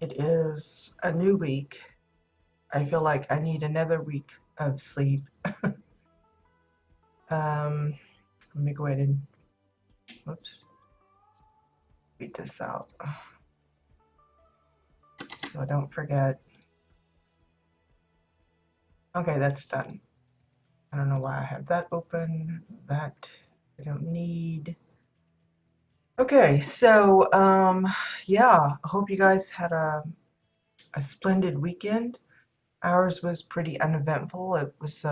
It is a new week. I feel like I need another week of sleep. Um, Let me go ahead and, whoops, beat this out so I don't forget. Okay, that's done. I don't know why I have that open. That I don't need. Okay, so yeah, I hope you guys had a splendid weekend. Ours was pretty uneventful. It was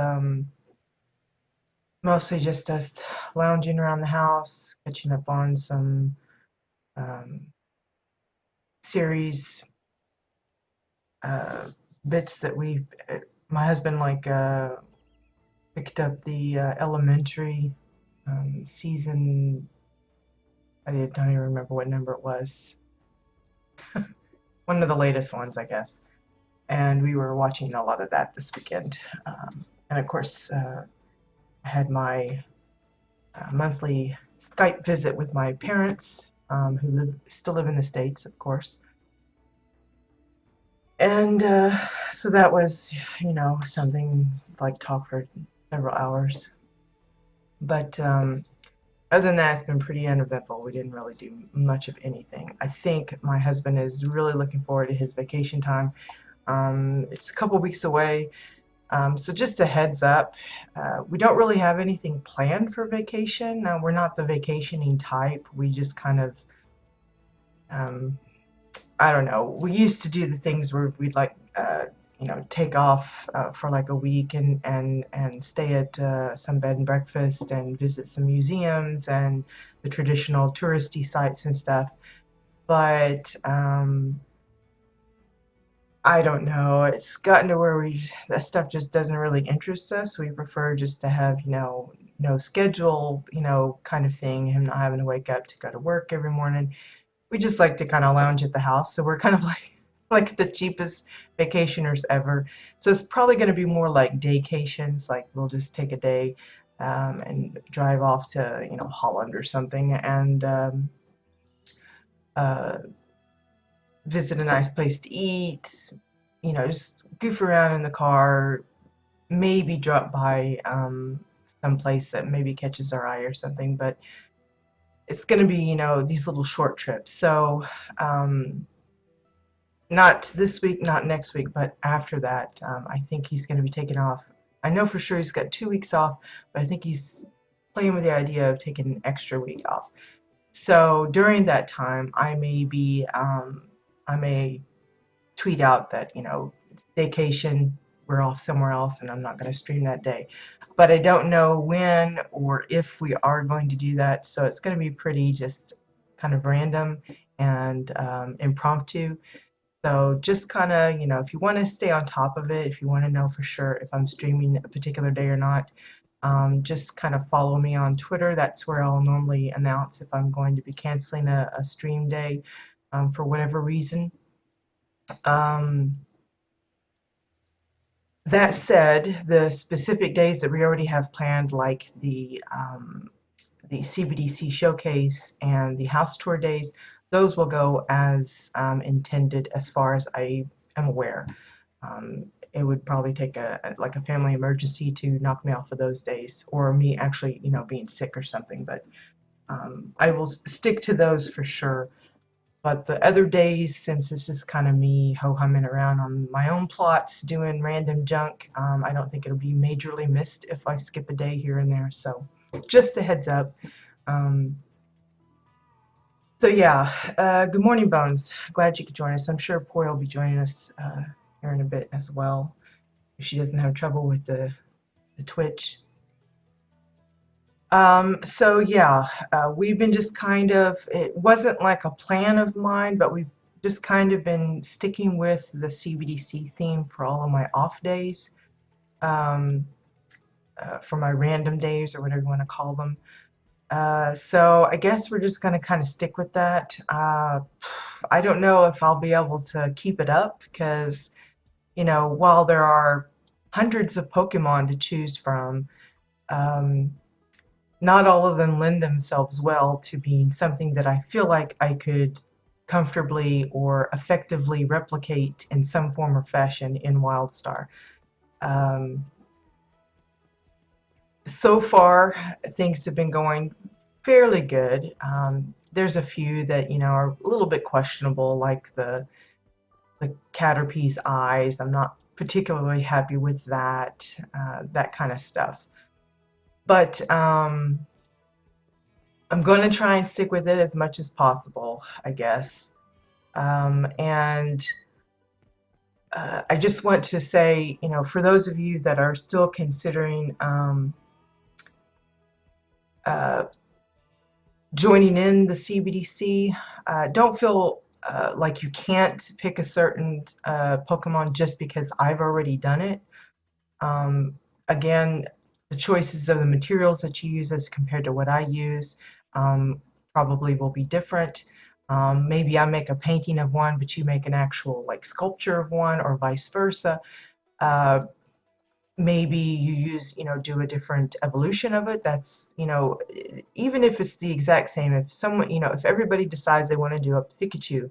mostly just us lounging around the house, catching up on some um, series uh, bits that my husband picked up the elementary season. I don't even remember what number it was. One of the latest ones, I guess. And we were watching a lot of that this weekend. And of course, I had my monthly Skype visit with my parents, who still live in the States, of course. And so that was, something like talk for several hours. But other than that, it's been pretty uneventful. We didn't really do much of anything. I think my husband is really looking forward to his vacation time. It's a couple weeks away. So just a heads up, we don't really have anything planned for vacation. We're not the vacationing type. We just kind of, um, I don't know. We used to do the things where we'd take off for like a week and stay at some bed and breakfast and visit some museums and the traditional touristy sites and stuff. But I don't know. It's gotten to where that stuff just doesn't really interest us. We prefer just to have, no schedule, kind of thing, him not having to wake up to go to work every morning. We just like to kind of lounge at the house. So we're kind of like the cheapest vacationers ever. So it's probably going to be more like daycations. Like we'll just take a day and drive off to, Holland or something and uh, visit a nice place to eat, just goof around in the car, maybe drop by some place that maybe catches our eye or something, but it's going to be, these little short trips. So, not this week, not next week, but after that, I think he's going to be taking off. I know for sure he's got 2 weeks off, but I think he's playing with the idea of taking an extra week off. So during that time, I may tweet out that, it's vacation, we're off somewhere else, and I'm not going to stream that day. But I don't know when or if we are going to do that, so it's going to be pretty just kind of random and impromptu. So just kind of, if you want to stay on top of it, if you want to know for sure if I'm streaming a particular day or not, just kind of follow me on Twitter. That's where I'll normally announce if I'm going to be canceling a stream day for whatever reason. Um, that said, the specific days that we already have planned, like the CBDC showcase and the house tour days, those will go as intended as far as I am aware. It would probably take like a family emergency to knock me off of those days, or me actually, being sick or something. But I will stick to those for sure. But the other days, since it's just kind of me ho-humming around on my own plots, doing random junk, I don't think it'll be majorly missed if I skip a day here and there. So just a heads up. Um, so yeah, good morning, Bones. Glad you could join us. I'm sure Poi will be joining us here in a bit as well, if she doesn't have trouble with the Twitch. So yeah, we've been just kind of, it wasn't like a plan of mine, but we've just kind of been sticking with the CBDC theme for all of my off days, um, for my random days or whatever you want to call them. So I guess we're just going to kind of stick with that. I don't know if I'll be able to keep it up because, while there are hundreds of Pokemon to choose from, um, not all of them lend themselves well to being something that I feel like I could comfortably or effectively replicate in some form or fashion in WildStar. Um, so far, things have been going fairly good. There's a few that are a little bit questionable, like the Caterpie's eyes. I'm not particularly happy with that kind of stuff. But I'm going to try and stick with it as much as possible, I guess. And I just want to say, for those of you that are still considering uh, joining in the CBDC, don't feel like you can't pick a certain Pokemon just because I've already done it. Again, the choices of the materials that you use as compared to what I use probably will be different. Maybe I make a painting of one, but you make an actual like sculpture of one, or vice versa. Uh, Maybe you use, do a different evolution of it. That's, even if it's the exact same, if someone, if everybody decides they want to do a Pikachu,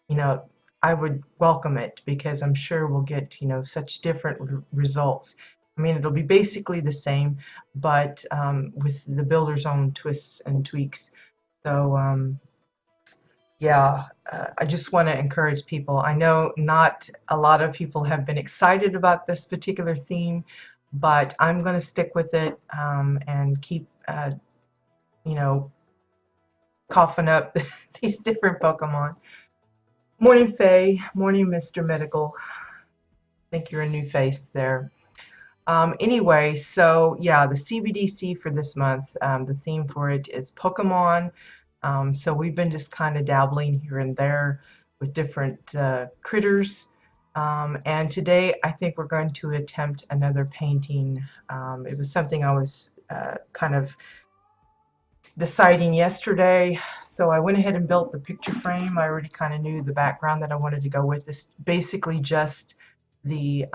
you know, I would welcome it because I'm sure we'll get, such different results. I mean, it'll be basically the same, but with the builder's own twists and tweaks. So, yeah, I just want to encourage people. I know not a lot of people have been excited about this particular theme, but I'm going to stick with it and keep, you know, coughing up these different Pokemon. Morning, Faye. Morning, Mr. Medical. I think you're a new face there. Anyway, so yeah, the CBDC for this month, the theme for it is Pokemon. So we've been just kind of dabbling here and there with different critters. And today I think we're going to attempt another painting. It was something I was kind of deciding yesterday. So I went ahead and built the picture frame. I already kind of knew the background that I wanted to go with. This basically just the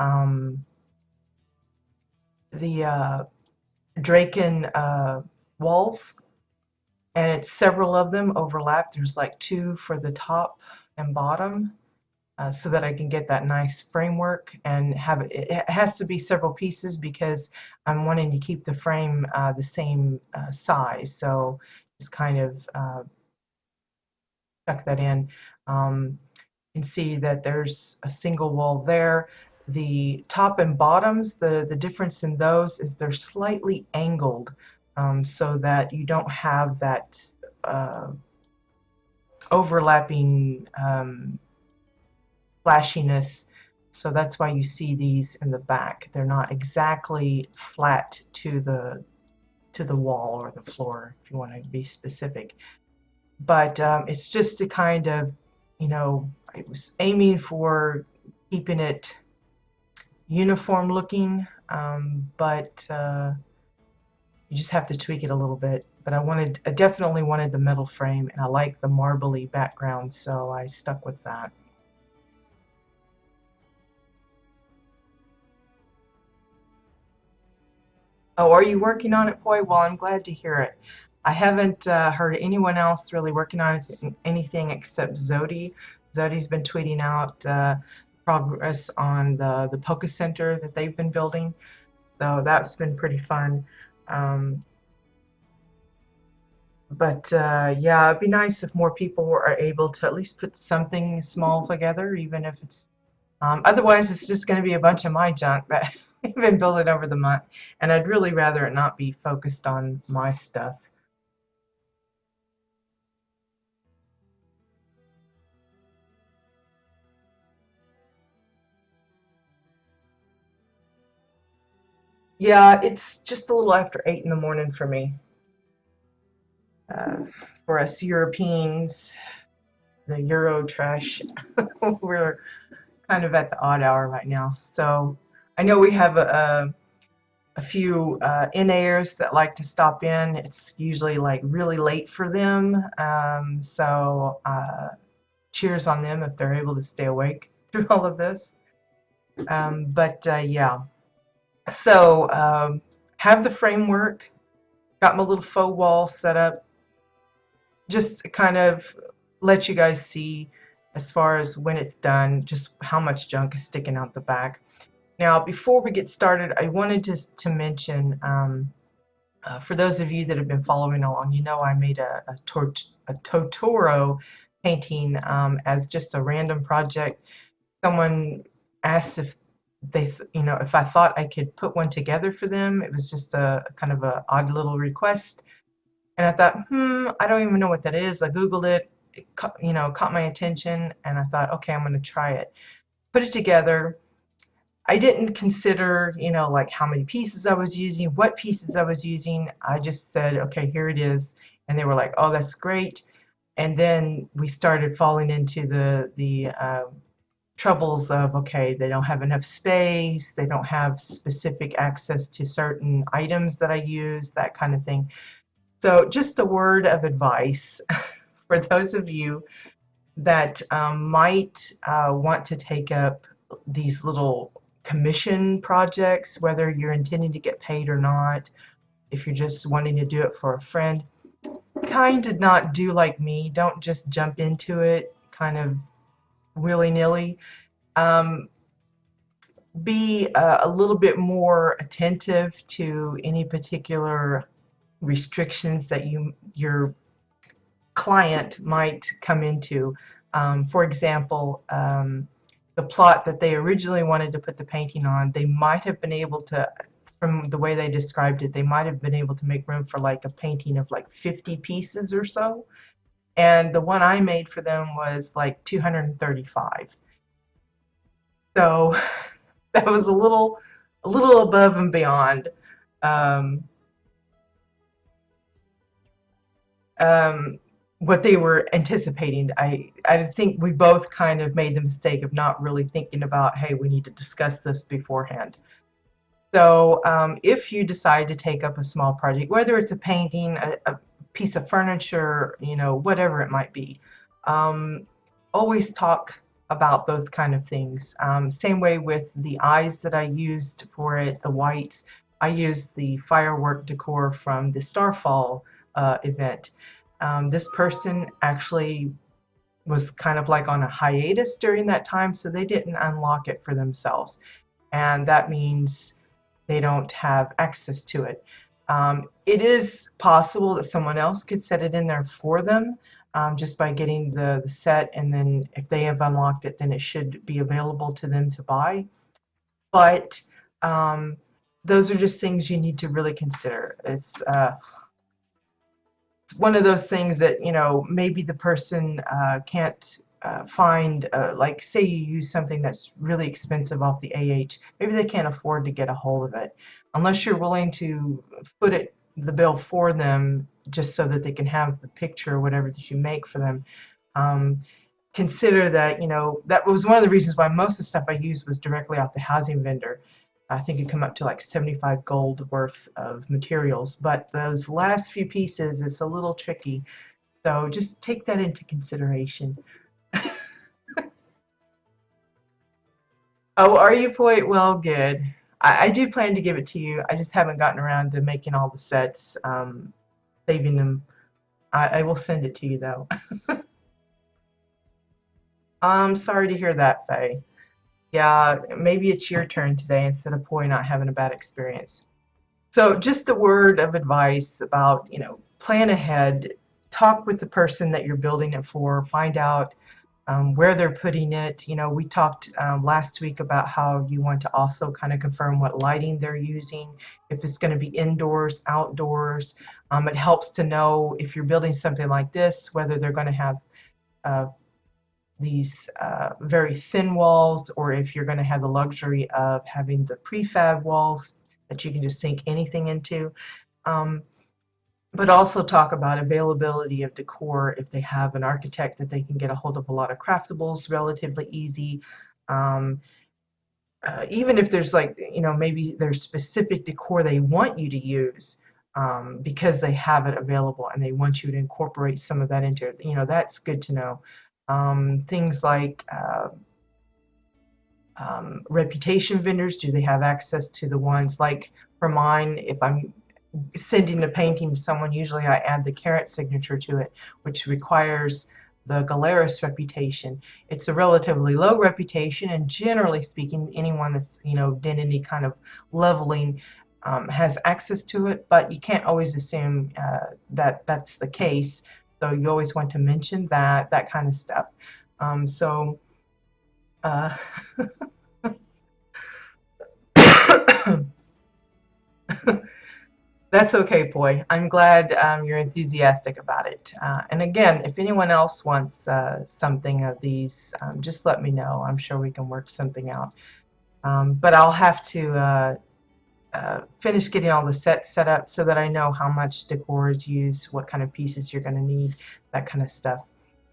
Draken walls, and it's several of them overlap. There's like two for the top and bottom, so that I can get that nice framework and have it. It has to be several pieces because I'm wanting to keep the frame the same size. So just kind of tuck that in. You can see that there's a single wall there. The top and bottoms, the difference in those is they're slightly angled, so that you don't have that overlapping flashiness. So that's why you see these in the back. They're not exactly flat to the wall or the floor, if you want to be specific. But it's just to kind of, I was aiming for keeping it uniform looking, but you just have to tweak it a little bit. But I definitely wanted the metal frame, and I like the marbly background, so I stuck with that. Oh, are you working on it, Boy? Well, I'm glad to hear it. I haven't heard anyone else really working on anything except Zodi. Zodi's been tweeting out progress on the Poke Center that they've been building. So that's been pretty fun. But yeah, it'd be nice if more people are able to at least put something small together, even if it's otherwise it's just going to be a bunch of my junk that I've been building over the month, and I'd really rather it not be focused on my stuff. Yeah, it's just a little after 8 in the morning for me. Uh, for us Europeans, the Euro trash, we're kind of at the odd hour right now. So I know we have a few NAers that like to stop in. It's usually like really late for them. So cheers on them if they're able to stay awake through all of this. But yeah, so have the framework, got my little faux wall set up, just kind of let you guys see, as far as when it's done, just how much junk is sticking out the back. Now, before we get started, I wanted to mention, for those of you that have been following along, you know I made a Totoro painting as just a random project. Someone asked if if I thought I could put one together for them. It was just a kind of a odd little request, and I thought, I don't even know what that is. I Googled it. It caught my attention, and I thought, okay, I'm going to try it. Put it together. I didn't consider, like how many pieces I was using, what pieces I was using. I just said, okay, here it is. And they were like, oh, that's great. And then we started falling into the troubles of, okay, they don't have enough space, they don't have specific access to certain items that I use, that kind of thing. So just a word of advice for those of you that might want to take up these little commission projects, whether you're intending to get paid or not, if you're just wanting to do it for a friend, kind of not do like me. Don't just jump into it kind of willy-nilly. Be a little bit more attentive to any particular restrictions that your client might come into. For example, the plot that they originally wanted to put the painting on, they might have been able to, from the way they described it, they might have been able to make room for like a painting of like 50 pieces or so. And the one I made for them was like 235. So that was a little above and beyond. What they were anticipating. I think we both kind of made the mistake of not really thinking about, hey, we need to discuss this beforehand. So if you decide to take up a small project, whether it's a painting, a piece of furniture, whatever it might be, always talk about those kind of things. Same way with the eyes that I used for it, the whites. I used the firework decor from the Starfall event. This person actually was kind of like on a hiatus during that time, so they didn't unlock it for themselves. And that means they don't have access to it. It is possible that someone else could set it in there for them just by getting the set, and then if they have unlocked it, then it should be available to them to buy. But those are just things you need to really consider. It's one of those things that maybe the person can't find, like say you use something that's really expensive off the AH, maybe they can't afford to get a hold of it unless you're willing to foot the bill for them just so that they can have the picture or whatever that you make for them. Consider that that was one of the reasons why most of the stuff I used was directly off the housing vendor. I think it come up to like 75 gold worth of materials, but those last few pieces, it's a little tricky. So just take that into consideration. Oh, are you, Point? Well, good. I do plan to give it to you. I just haven't gotten around to making all the sets, saving them. I will send it to you, though. I'm sorry to hear that, Faye. Yeah, maybe it's your turn today instead of Poi not having a bad experience. So just a word of advice about, plan ahead, talk with the person that you're building it for, find out where they're putting it. We talked last week about how you want to also kind of confirm what lighting they're using, if it's going to be indoors, outdoors. It helps to know if you're building something like this, whether they're going to have these very thin walls, or if you're going to have the luxury of having the prefab walls that you can just sink anything into. But also talk about availability of decor. If they have an architect that they can get a hold of a lot of craftables relatively easy. Even if there's maybe there's specific decor they want you to use because they have it available and they want you to incorporate some of that into it. That's good to know. Things like reputation vendors, do they have access to the ones like for mine? If I'm sending a painting to someone, usually I add the carrot signature to it, which requires the Galeris reputation. It's a relatively low reputation, and generally speaking, anyone that's did any kind of leveling has access to it. But you can't always assume that that's the case. So you always want to mention that kind of stuff. So uh, that's okay, Boy. I'm glad you're enthusiastic about it. And again, if anyone else wants something of these, just let me know. I'm sure we can work something out. But I'll have to finish getting all the sets set up so that I know how much decor is used, what kind of pieces you're going to need, that kind of stuff,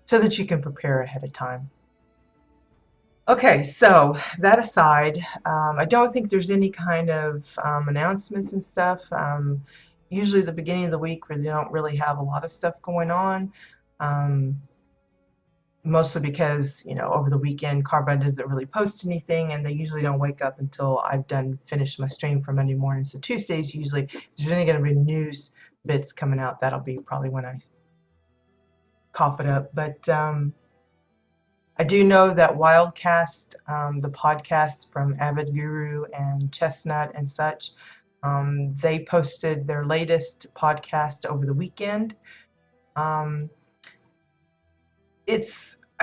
so that you can prepare ahead of time. Okay, so that aside, I don't think there's any kind of announcements and stuff. Usually the beginning of the week where they don't really have a lot of stuff going on, mostly because, over the weekend Carbide doesn't really post anything, and they usually don't wake up until I've finished my stream for Monday morning. So Tuesdays usually, if there's any going to be news bits coming out, that'll be probably when I cough it up. But I do know that Wildcast, the podcast from Avid Guru and Chestnut and such, they posted their latest podcast over the weekend. I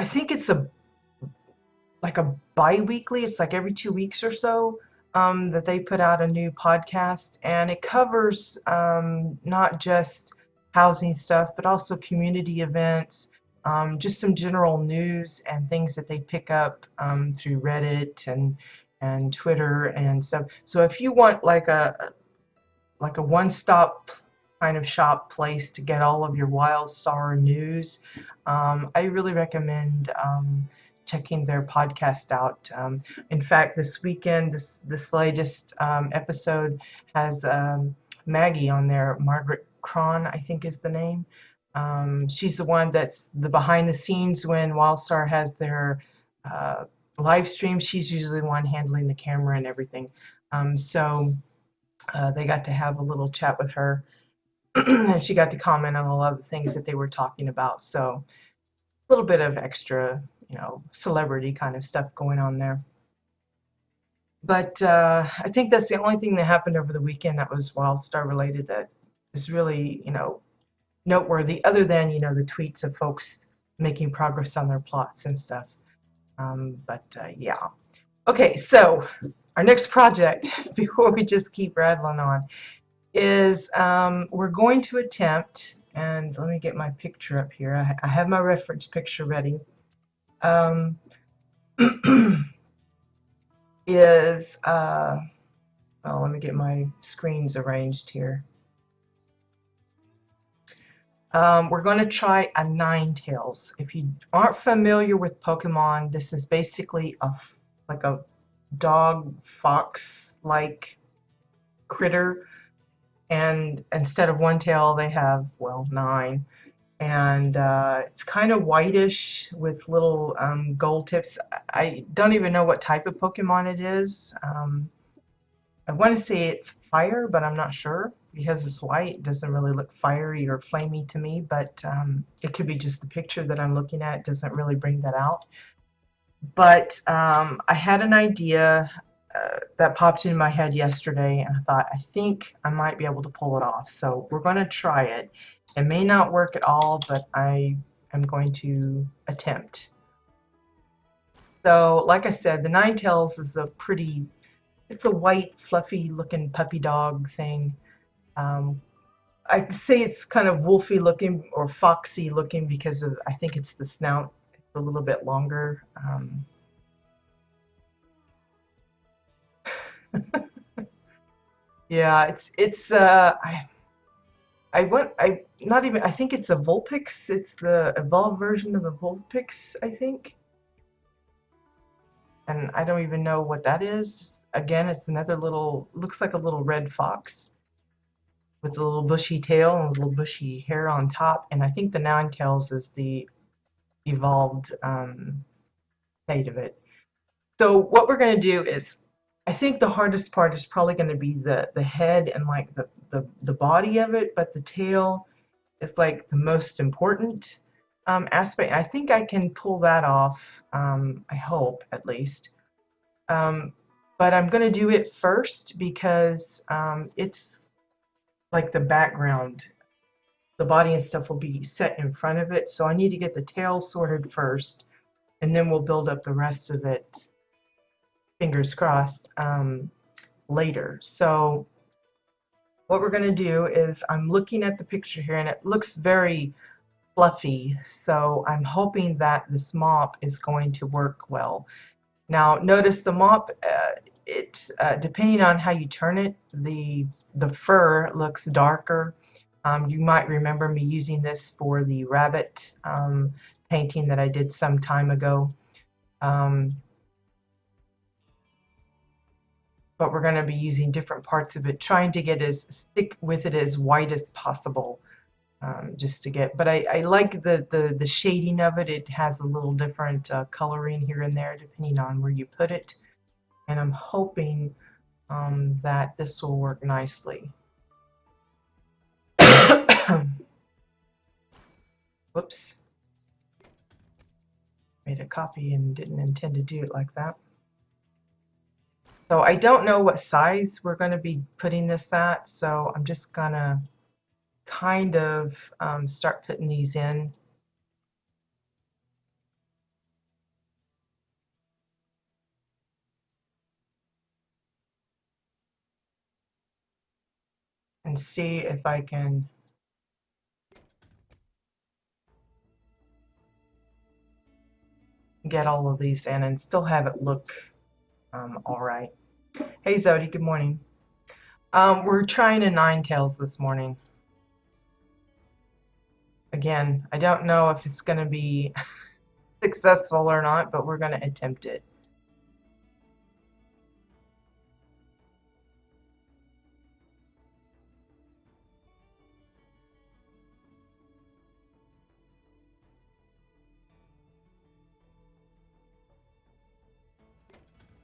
think it's like a bi-weekly, it's like every 2 weeks or so, that they put out a new podcast, and it covers not just housing stuff, but also community events, just some general news and things that they pick up through Reddit and Twitter and stuff. So if you want like a one-stop kind of shop place to get all of your WildStar news, I really recommend checking their podcast out. In fact, this weekend, this latest episode has Maggie on there. Margaret Cron, I think is the name. She's the one that's the behind the scenes when WildStar has their live stream. She's usually the one handling the camera and everything. So they got to have a little chat with her, and she got to comment on a lot of the things that they were talking about. So a little bit of extra, celebrity kind of stuff going on there. But I think that's the only thing that happened over the weekend that was WildStar related that is really, noteworthy, other than, the tweets of folks making progress on their plots and stuff. Yeah. Okay, so our next project, before we just keep rattling on, is we're going to attempt, and let me get my picture up here. I have my reference picture ready. Well, let me get my screens arranged here. We're going to try a Ninetales. If you aren't familiar with Pokemon, this is basically like a dog fox-like critter, and instead of one tail they have, well, 9, and it's kind of whitish with little gold tips. I don't even know what type of Pokemon it is. I want to say it's fire, but I'm not sure. Because it's white, it doesn't really look fiery or flamey to me, but it could be just the picture that I'm looking at. It doesn't really bring that out. But I had an idea that popped in my head yesterday, and I thought, I think I might be able to pull it off. So we're going to try it. It may not work at all, but I am going to attempt. So, like I said, the Ninetales is it's a white, fluffy looking puppy dog thing. I say it's kind of wolfy looking or foxy looking because I think it's the snout. It's a little bit longer. Yeah, I think it's a Vulpix. It's the evolved version of the Vulpix, I think. And I don't even know what that is. Again, it's another looks like a little red fox with a little bushy tail and a little bushy hair on top. And I think the Ninetales is the evolved state of it. So what we're going to do is, I think the hardest part is probably going to be the head and like the body of it, but the tail is like the most important. aspect, I think I can pull that off. I hope, at least. Um, but I'm going to do it first because it's like the background. The body and stuff will be set in front of it, so I need to get the tail sorted first, and then we'll build up the rest of it, fingers crossed, later. So what we're going to do is I'm looking at the picture here, and it looks very fluffy, so I'm hoping that this mop is going to work well. Now notice the mop, depending on how you turn it, the fur looks darker. You might remember me using this for the rabbit painting that I did some time ago. But we're going to be using different parts of it, trying to get stick with it as white as possible. Just to get, but I like the shading of it. It has a little different coloring here and there depending on where you put it, and I'm hoping that this will work nicely. Whoops, made a copy and didn't intend to do it like that. So I don't know what size we're going to be putting this at, so I'm just gonna kind of start putting these in. And see if I can get all of these in and still have it look all right. Hey Zodi, good morning. We're trying a 9 tails this morning. Again, I don't know if it's going to be successful or not, but we're going to attempt it.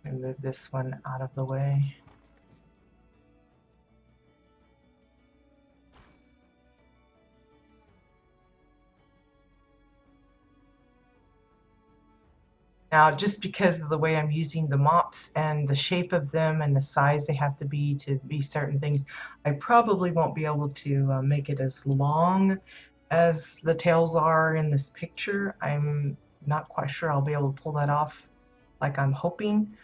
And move this one out of the way. Now, just because of the way I'm using the mops and the shape of them and the size they have to be certain things, I probably won't be able to make it as long as the tails are in this picture. I'm not quite sure I'll be able to pull that off like I'm hoping,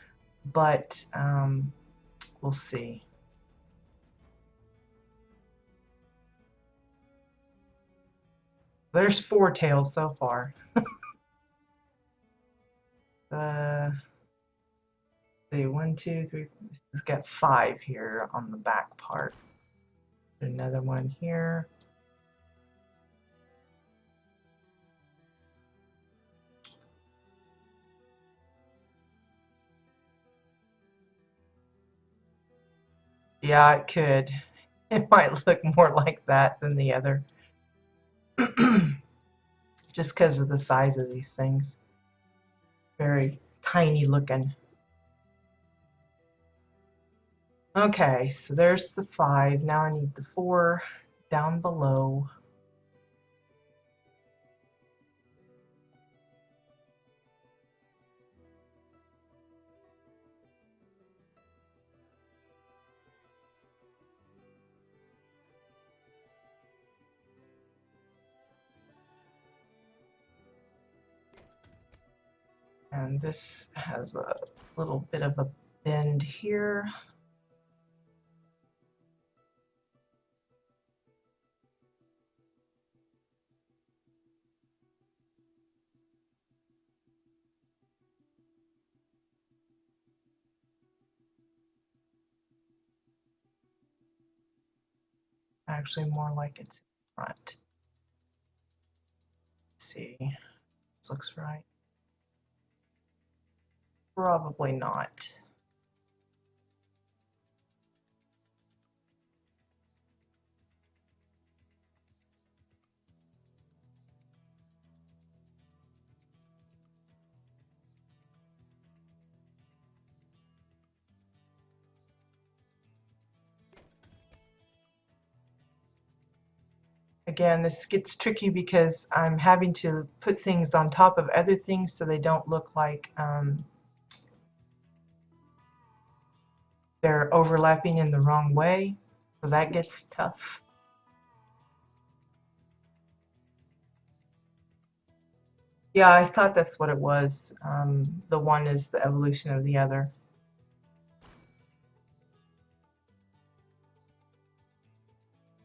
but we'll see. There's 4 tails so far. See, 1, 2, 3. Let's get 5 here on the back part. Another one here. Yeah, it could. It might look more like that than the other. Just because of the size of these things. Very tiny looking. Okay, so there's the 5. Now I need the 4 down below. And this has a little bit of a bend here. Actually, more like it's in front. Let's see, this looks right. Probably not. Again, this gets tricky because I'm having to put things on top of other things so they don't look like they're overlapping in the wrong way. So that gets tough. Yeah, I thought that's what it was. The one is the evolution of the other.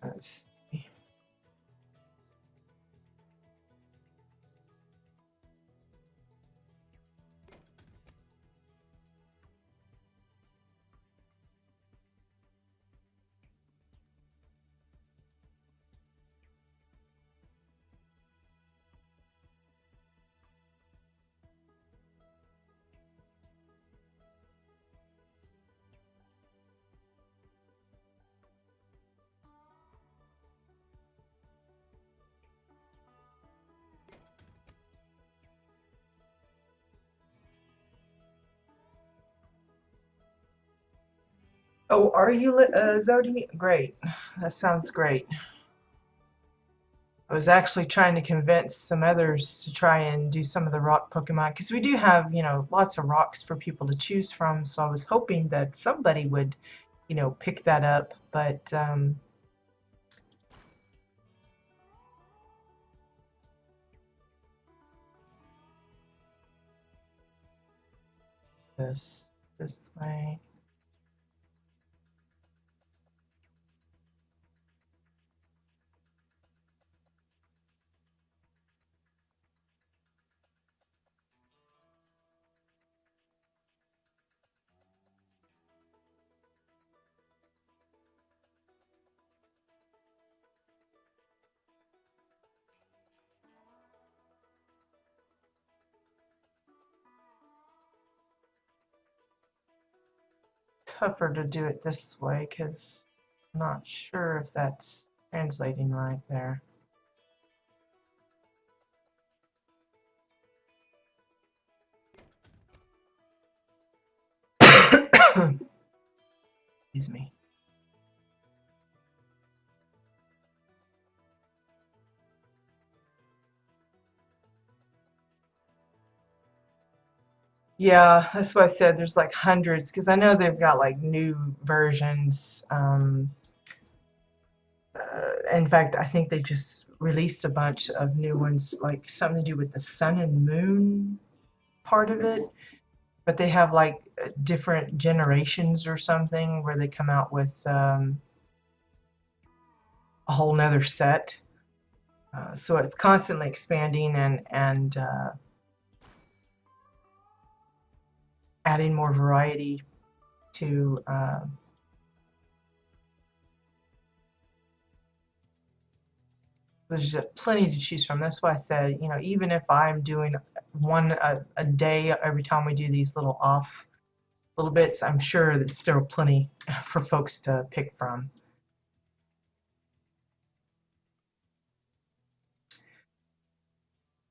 Let's see. Oh, are you Zodi? Great. That sounds great. I was actually trying to convince some others to try and do some of the rock Pokemon because we do have, lots of rocks for people to choose from. So I was hoping that somebody would, pick that up. But this way. Tougher to do it this way because I'm not sure if that's translating right there. Excuse me. Yeah, that's why I said there's like hundreds because I know they've got like new versions. In fact, I think they just released a bunch of new ones, like something to do with the sun and moon part of it. But they have like different generations or something where they come out with a whole nother set. So it's constantly expanding and adding more variety to. There's just plenty to choose from. That's why I said, even if I'm doing one a day every time we do these little off little bits, I'm sure there's still plenty for folks to pick from.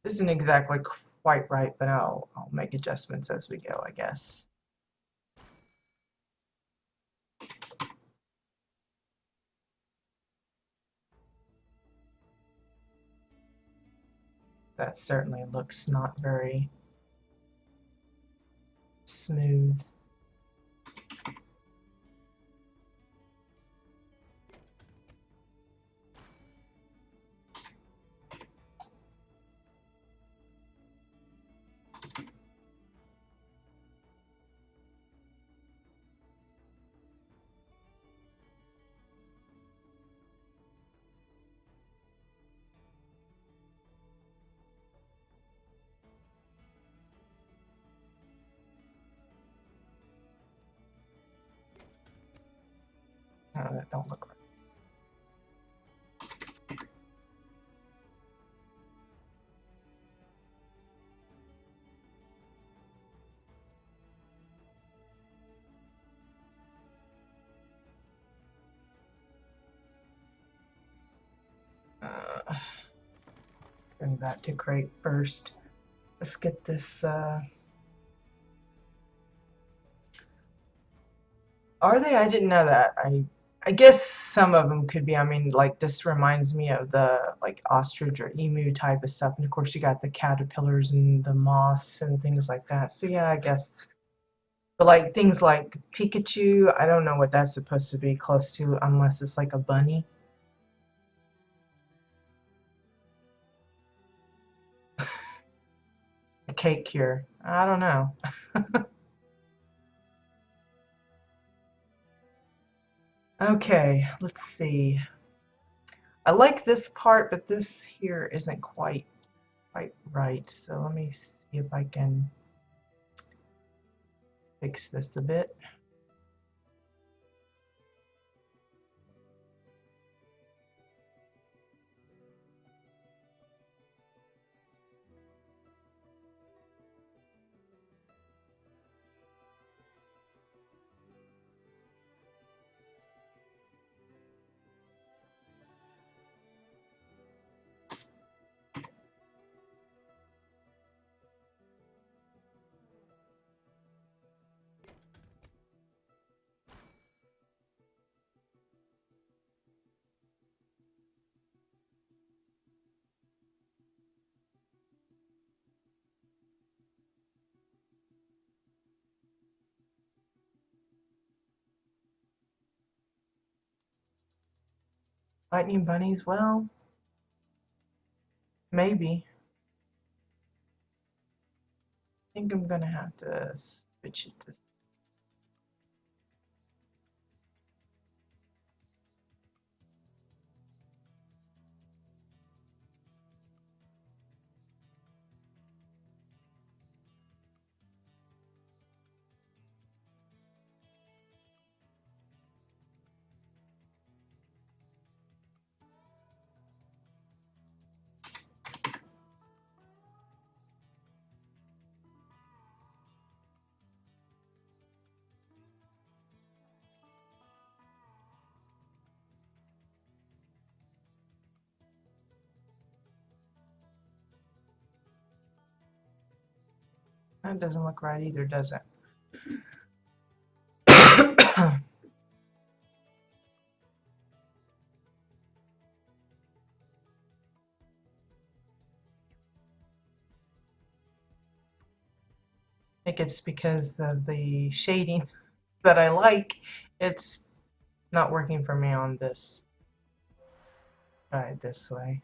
This isn't exactly quite right, but I'll make adjustments as we go, I guess. That certainly looks not very smooth. That don't look right. Bring that to crate first. Let's get this. Are they? I didn't know that. I guess some of them could be. I mean, like this reminds me of the like ostrich or emu type of stuff, and of course you got the caterpillars and the moths and things like that. So yeah, I guess. But like things like Pikachu, I don't know what that's supposed to be close to unless it's like a bunny. A cake cure. I don't know. Okay, let's see. I like this part, but this here isn't quite right. So let me see if I can fix this a bit. Lightning bunnies, well, maybe. I think I'm gonna have to switch it to. That doesn't look right either, does it? I think it's because of the shading that I like. It's not working for me on this. Try it this way.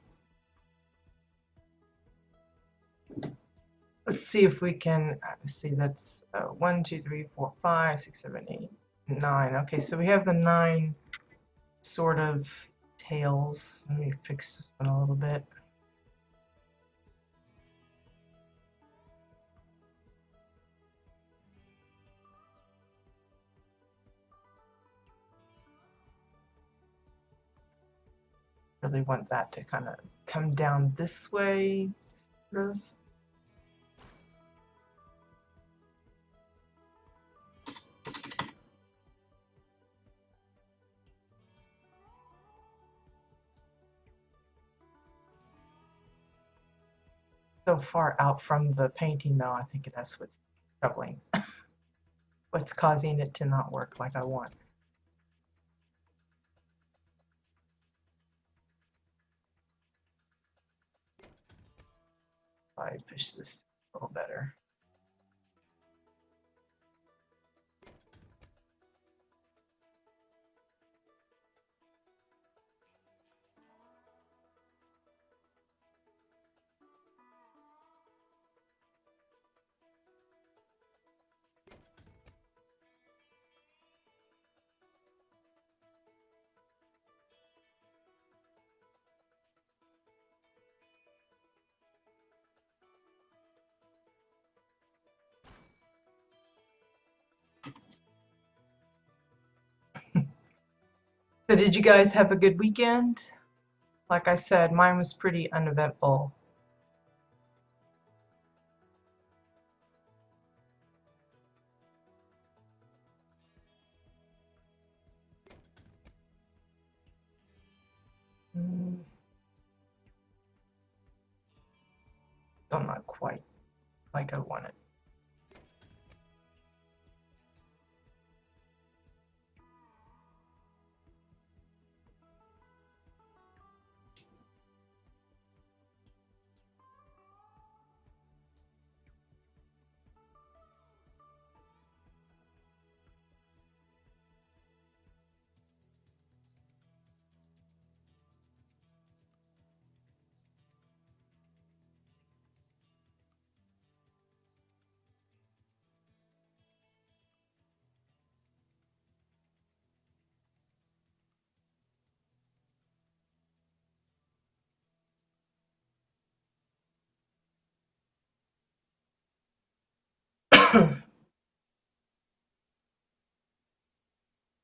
Let's see if we can see. That's 1, 2, 3, 4, 5, 6, 7, 8, 9. Okay, so we have the 9 sort of tails. Let me fix this one a little bit. Really want that to kind of come down this way, sort of. So far out from the painting though, I think that's what's troubling. What's causing it to not work like I want. I push this a little better. So did you guys have a good weekend? Like I said, mine was pretty uneventful. Mm, still not quite like I wanted.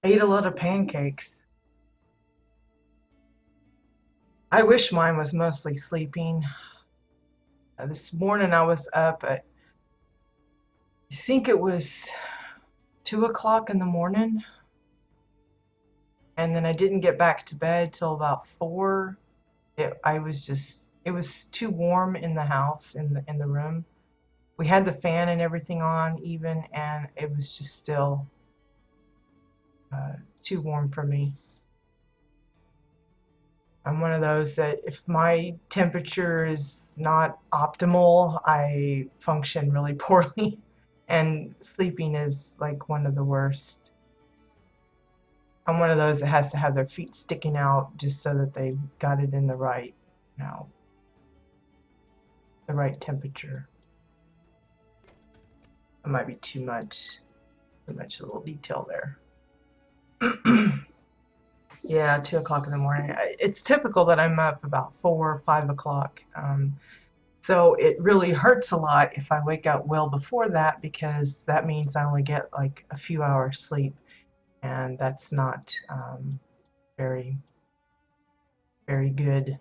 I eat a lot of pancakes. I wish mine was mostly sleeping. This morning I was up at, I think it was 2 o'clock in the morning, and then I didn't get back to bed till about 4. It was too warm in the house, in the room. We had the fan and everything on even, and it was just still too warm for me. I'm one of those that if my temperature is not optimal, I function really poorly, and sleeping is like one of the worst. I'm one of those that has to have their feet sticking out just so that they've got it in the right, the right temperature. It might be too much little detail there. Yeah, 2 o'clock in the morning. It's typical that I'm up about 4 or 5 o'clock. So it really hurts a lot if I wake up well before that, because that means I only get like a few hours sleep, and that's not very, very good.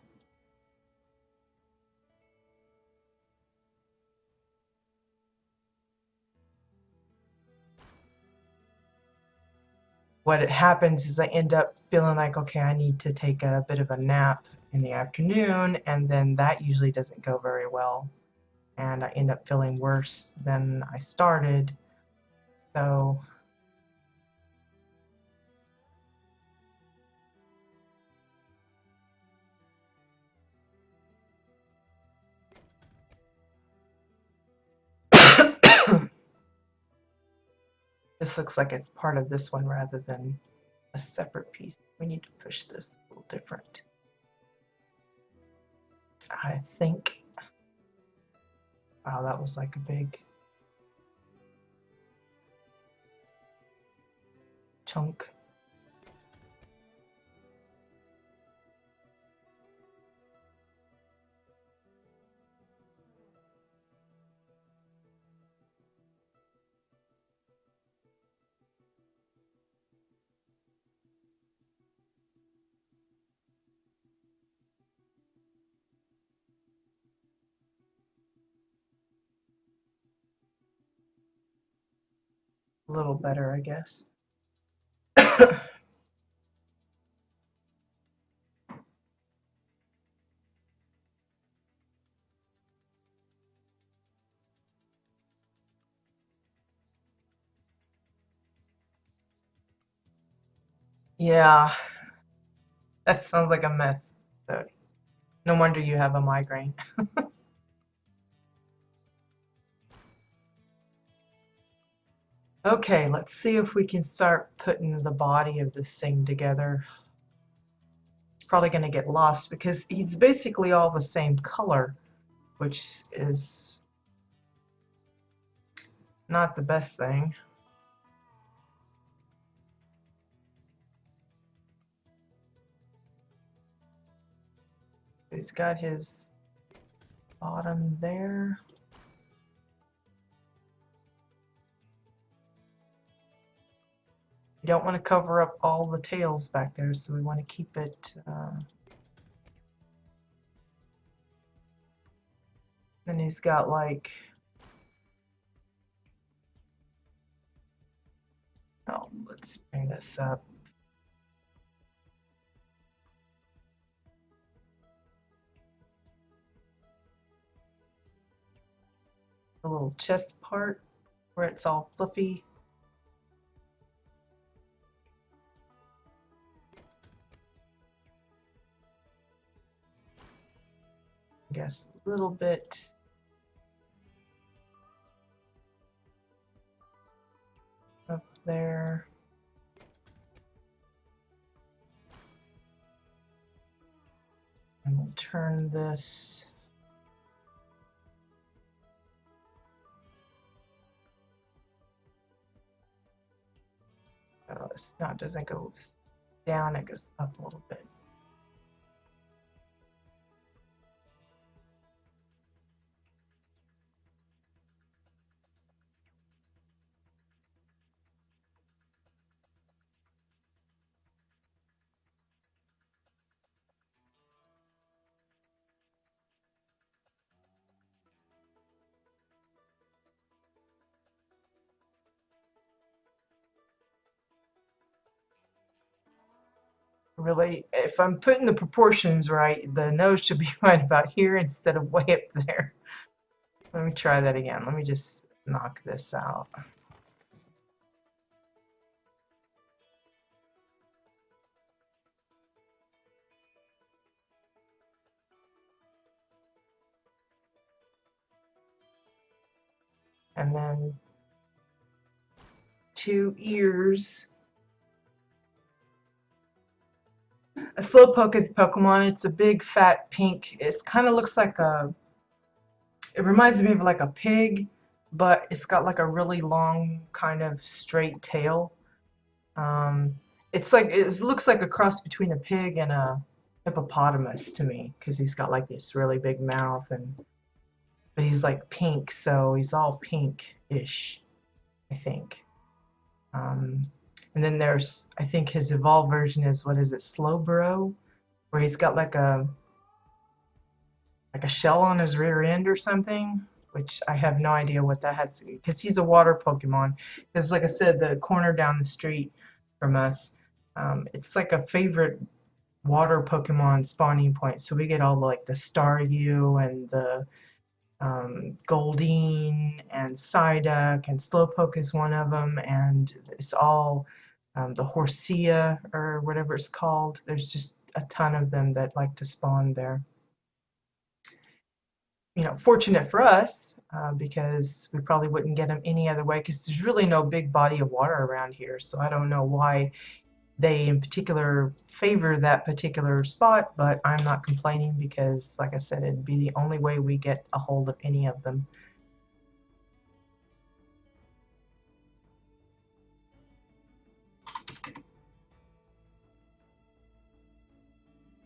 What happens is I end up feeling like, okay, I need to take a bit of a nap in the afternoon, and then that usually doesn't go very well, and I end up feeling worse than I started. So this looks like it's part of this one rather than a separate piece. We need to push this a little different, I think. Wow, that was like a big chunk. A little better, I guess. Yeah, that sounds like a mess. So no wonder you have a migraine. Okay, let's see if we can start putting the body of this thing together. It's probably going to get lost because he's basically all the same color, which is not the best thing. He's got his bottom there. You don't want to cover up all the tails back there, so we want to keep it. And he's got like, oh, let's bring this up. The little chest part where it's all fluffy. I guess a little bit up there. And we'll turn this. Oh, it's not, doesn't go down, it goes up a little bit. really, if I'm putting the proportions right, the nose should be right about here instead of way up there. Let me try that again. Let me just knock this out. And then 2 ears. A slowpoke is Pokemon. It's a big, fat, pink. It kind of looks like it reminds me of like a pig, but it's got like a really long, kind of straight tail. Um, it's like, it looks like a cross between a pig and a hippopotamus to me, because he's got like this really big mouth, but he's like pink, so he's all pink-ish, I think. Um, and then there's, I think his evolved version is, what is it, Slowbro, where he's got like a shell on his rear end or something, which I have no idea what that has to do, because he's a water Pokemon. Because like I said, the corner down the street from us, it's like a favorite water Pokemon spawning point. So we get all like the Staryu and the Goldeen and Psyduck, and Slowpoke is one of them, and it's all the Horsia or whatever it's called. There's just a ton of them that like to spawn there. You know, fortunate for us, because we probably wouldn't get them any other way, because there's really no big body of water around here. So I don't know why they in particular favor that particular spot, but I'm not complaining, because like I said, it'd be the only way we get a hold of any of them.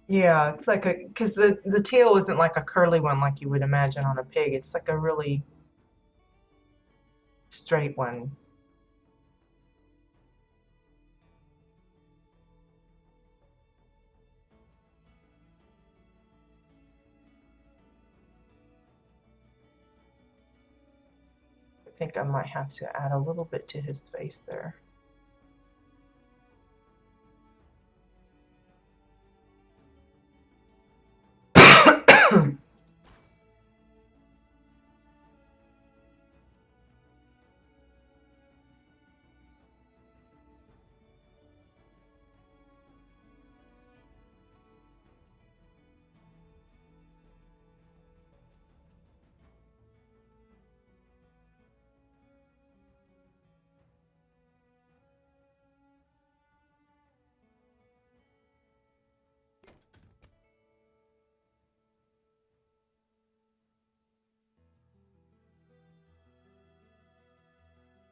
Yeah, it's like because the tail isn't like a curly one like you would imagine on a pig. It's like a really straight one. I think I might have to add a little bit to his face there.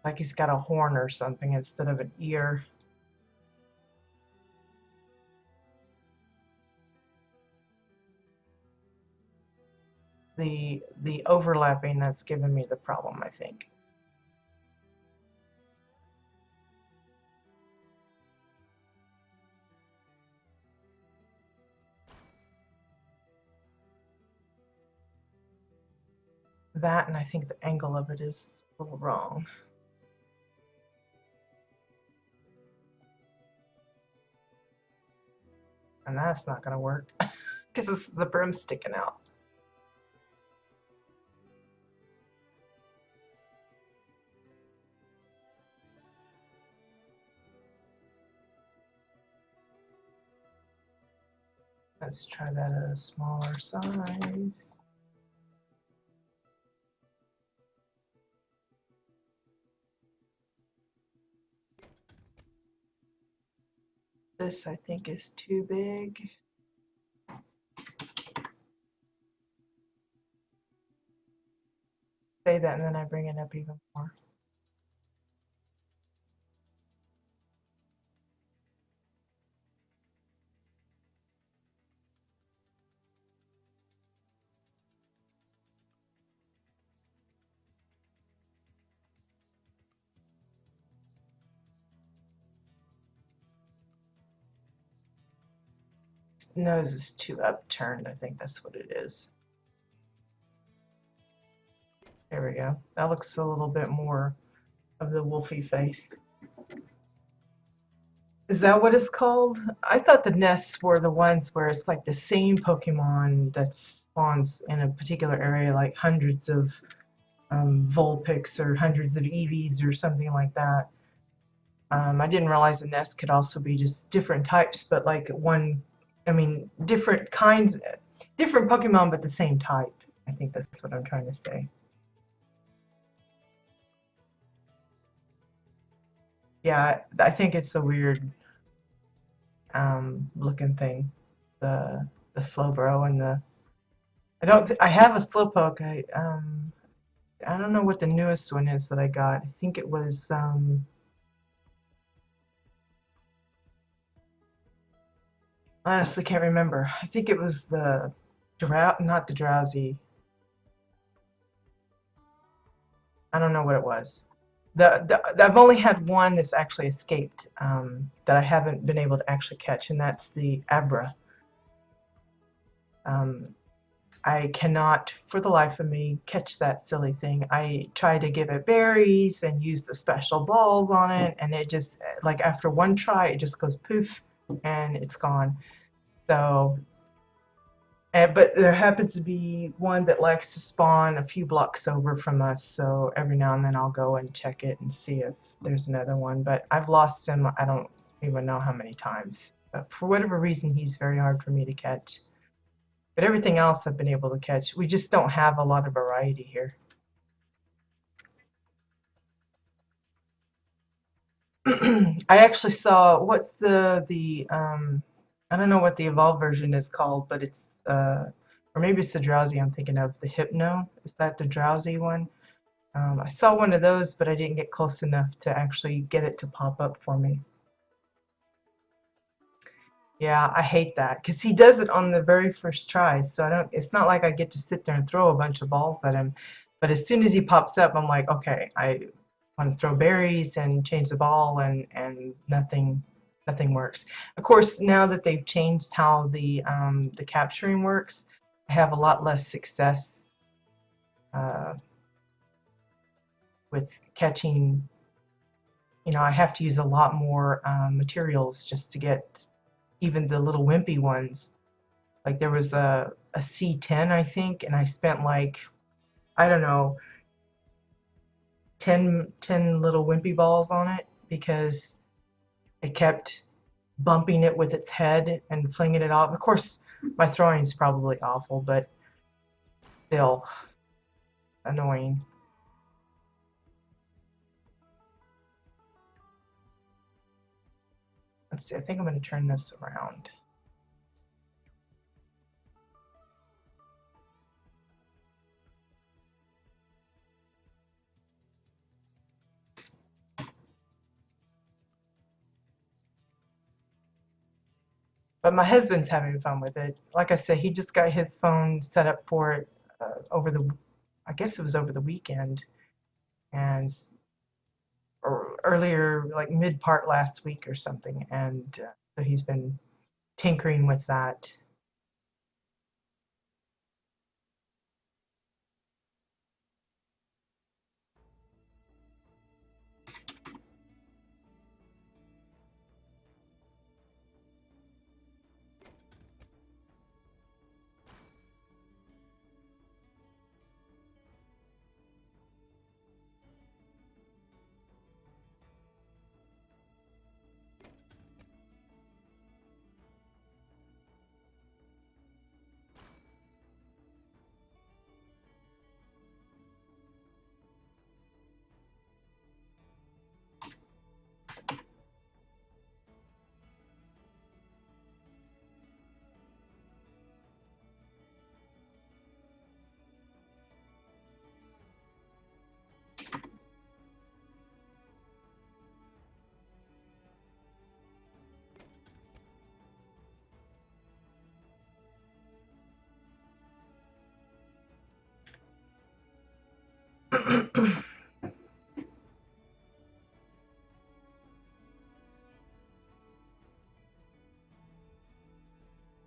Like he's got a horn or something instead of an ear. The overlapping that's given me the problem, I think. That, and I think the angle of it is a little wrong. And that's not going to work because the brim's sticking out. Let's try that at a smaller size. This, I think, is too big. Say that, and then I bring it up even more. Nose is too upturned. I think that's what it is. There we go. That looks a little bit more of the wolfy face. Is that what it's called? I thought the nests were the ones where it's like the same Pokemon that spawns in a particular area, like hundreds of Vulpix or hundreds of Eevees or something like that. I didn't realize a nest could also be just different types, but like one, I mean, different kinds, different Pokemon, but the same type. I think that's what I'm trying to say. Yeah, I think it's a weird looking thing. The Slowbro and the I don't I have a Slowpoke. I don't know what the newest one is that I got. I think it was honestly can't remember. I think it was the not the drowsy. I don't know what it was. I've only had one that's actually escaped that I haven't been able to actually catch, and that's the Abra. Um, I cannot, for the life of me, catch that silly thing. I try to give it berries and use the special balls on it, and it just, like after one try, it just goes poof and it's gone. So, but there happens to be one that likes to spawn a few blocks over from us, so every now and then I'll go and check it and see if there's another one. But I've lost him, I don't even know how many times. But for whatever reason, he's very hard for me to catch. But everything else I've been able to catch. We just don't have a lot of variety here. I actually saw what's the I don't know what the evolved version is called, but it's or maybe it's the drowsy I'm thinking of. The hypno, is that the drowsy one? I saw one of those, but I didn't get close enough to actually get it to pop up for me. Yeah, I hate that because he does it on the very first try. So I don't. It's not like I get to sit there and throw a bunch of balls at him. But as soon as he pops up, I'm like, okay, I want to throw berries and change the ball, and nothing works. Of course, now that they've changed how the capturing works, I have a lot less success uh, with catching. You know, I have to use a lot more materials just to get even the little wimpy ones. Like there was a C10, I think, and I spent like, I don't know, 10 little wimpy balls on it because it kept bumping it with its head and flinging it off. Of course, my throwing is probably awful, but still annoying. Let's see, I think I'm going to turn this around. But my husband's having fun with it. Like I said, he just got his phone set up for it over I guess it was over the weekend, and or earlier, like mid part last week or something, and so he's been tinkering with that.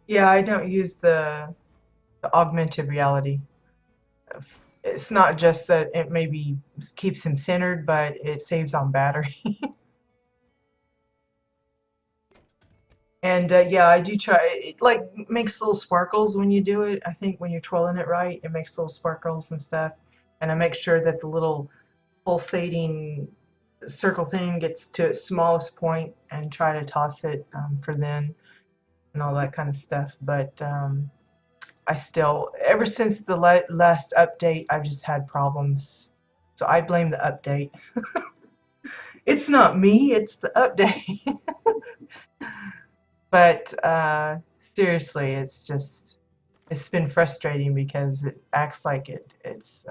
Yeah, I don't use the augmented reality. It's not just that it maybe keeps him centered, but it saves on battery. And yeah, I do try. It like makes little sparkles when you do it. I think when you're twirling it right, it makes little sparkles and stuff. And I make sure that the little pulsating circle thing gets to its smallest point and try to toss it for then and all that kind of stuff. But I still, ever since the last update, I've just had problems. So I blame the update. It's not me, it's the update. But seriously, it's been frustrating because it acts like it's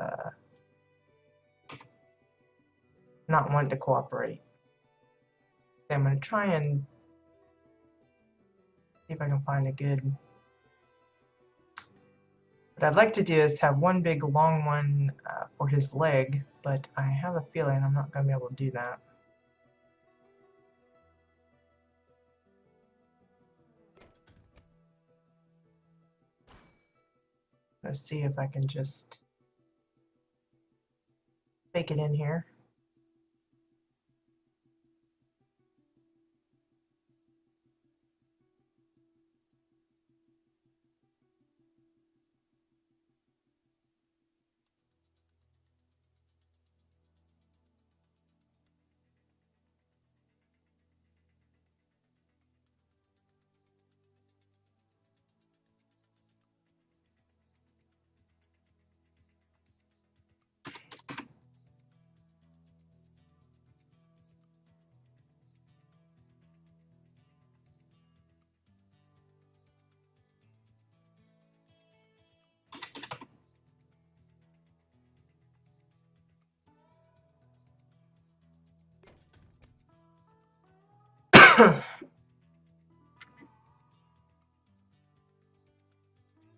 not wanting to cooperate. I'm going to try and see if I can find a good. What I'd like to do is have one big long one for his leg, but I have a feeling I'm not going to be able to do that. Let's see if I can just fake it in here.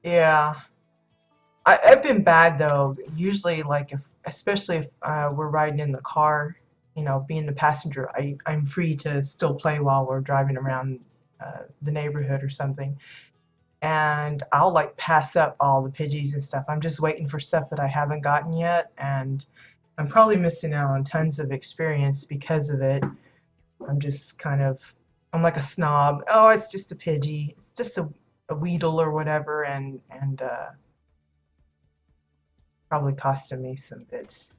Yeah, I've been bad though. Usually, like if, especially if we're riding in the car, being the passenger, I'm free to still play while we're driving around the neighborhood or something. And I'll like pass up all the Pidgeys and stuff. I'm just waiting for stuff that I haven't gotten yet, and I'm probably missing out on tons of experience because of it. I'm just kind of, I'm like a snob. Oh, it's just a Pidgey. It's just a Weedle or whatever, and probably costing me some bits.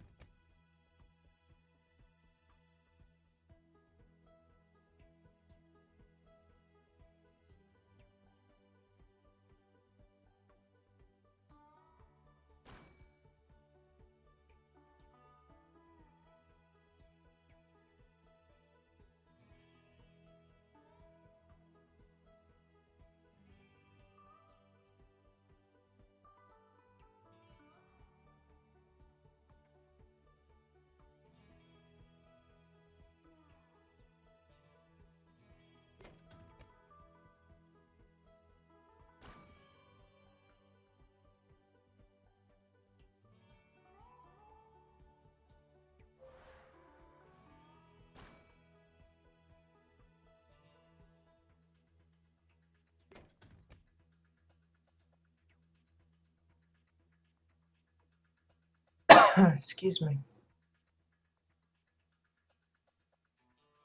Excuse me.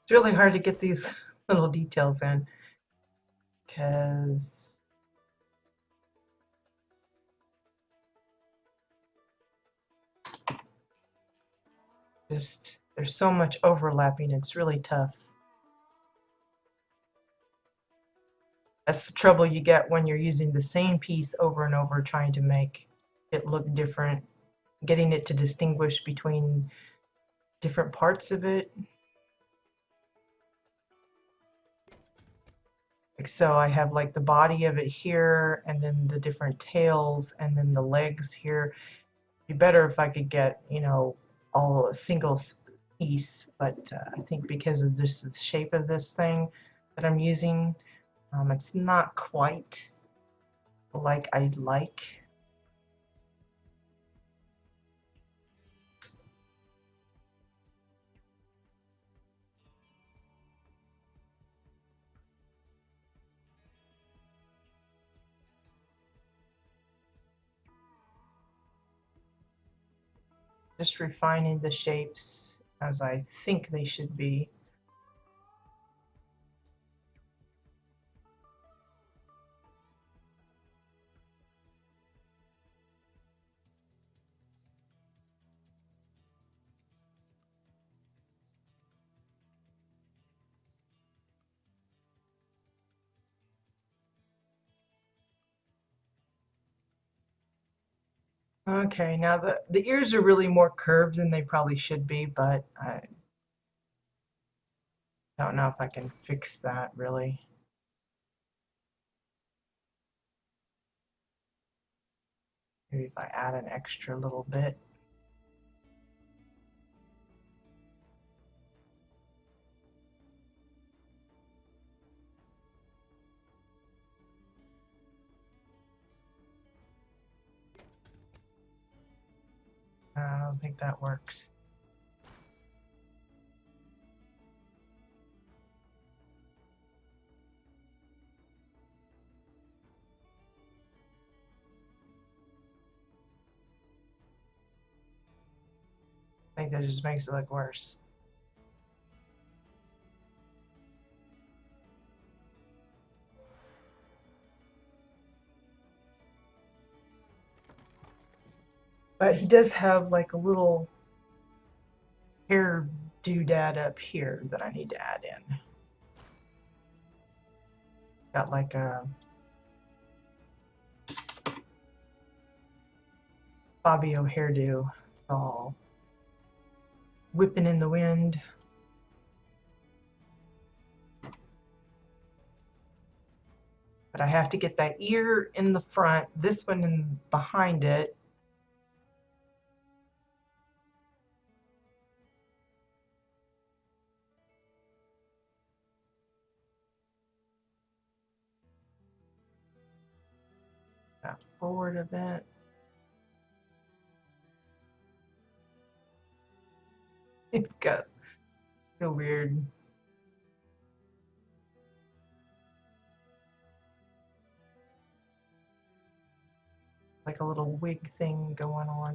It's really hard to get these little details in because just there's so much overlapping. It's really tough. That's the trouble you get when you're using the same piece over and over, trying to make it look different, getting it to distinguish between different parts of it. Like so I have like the body of it here and then the different tails and then the legs here. It'd be better if I could get, all a single piece, but I think because of this the shape of this thing that I'm using, it's not quite like I'd like. Just refining the shapes as I think they should be. Okay, now the ears are really more curved than they probably should be, but I don't know if I can fix that really. Maybe if I add an extra little bit. I don't think that works. I think that just makes it look worse. But he does have like a little hair doodad up here that I need to add in. Got like a Fabio hairdo. It's all whipping in the wind. But I have to get that ear in the front, this one in behind it. That forward of it. It's got so weird. Like a little wig thing going on.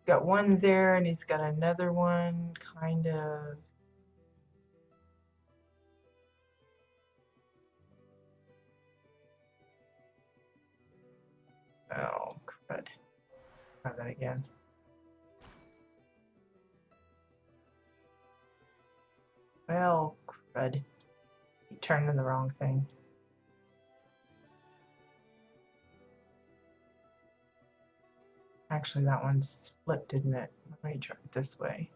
Got one there, and he's got another one kind of. Oh, crud. Try that again. Well, crud. You turned in the wrong thing. Actually, that one's flipped, isn't it? Let me try it this way.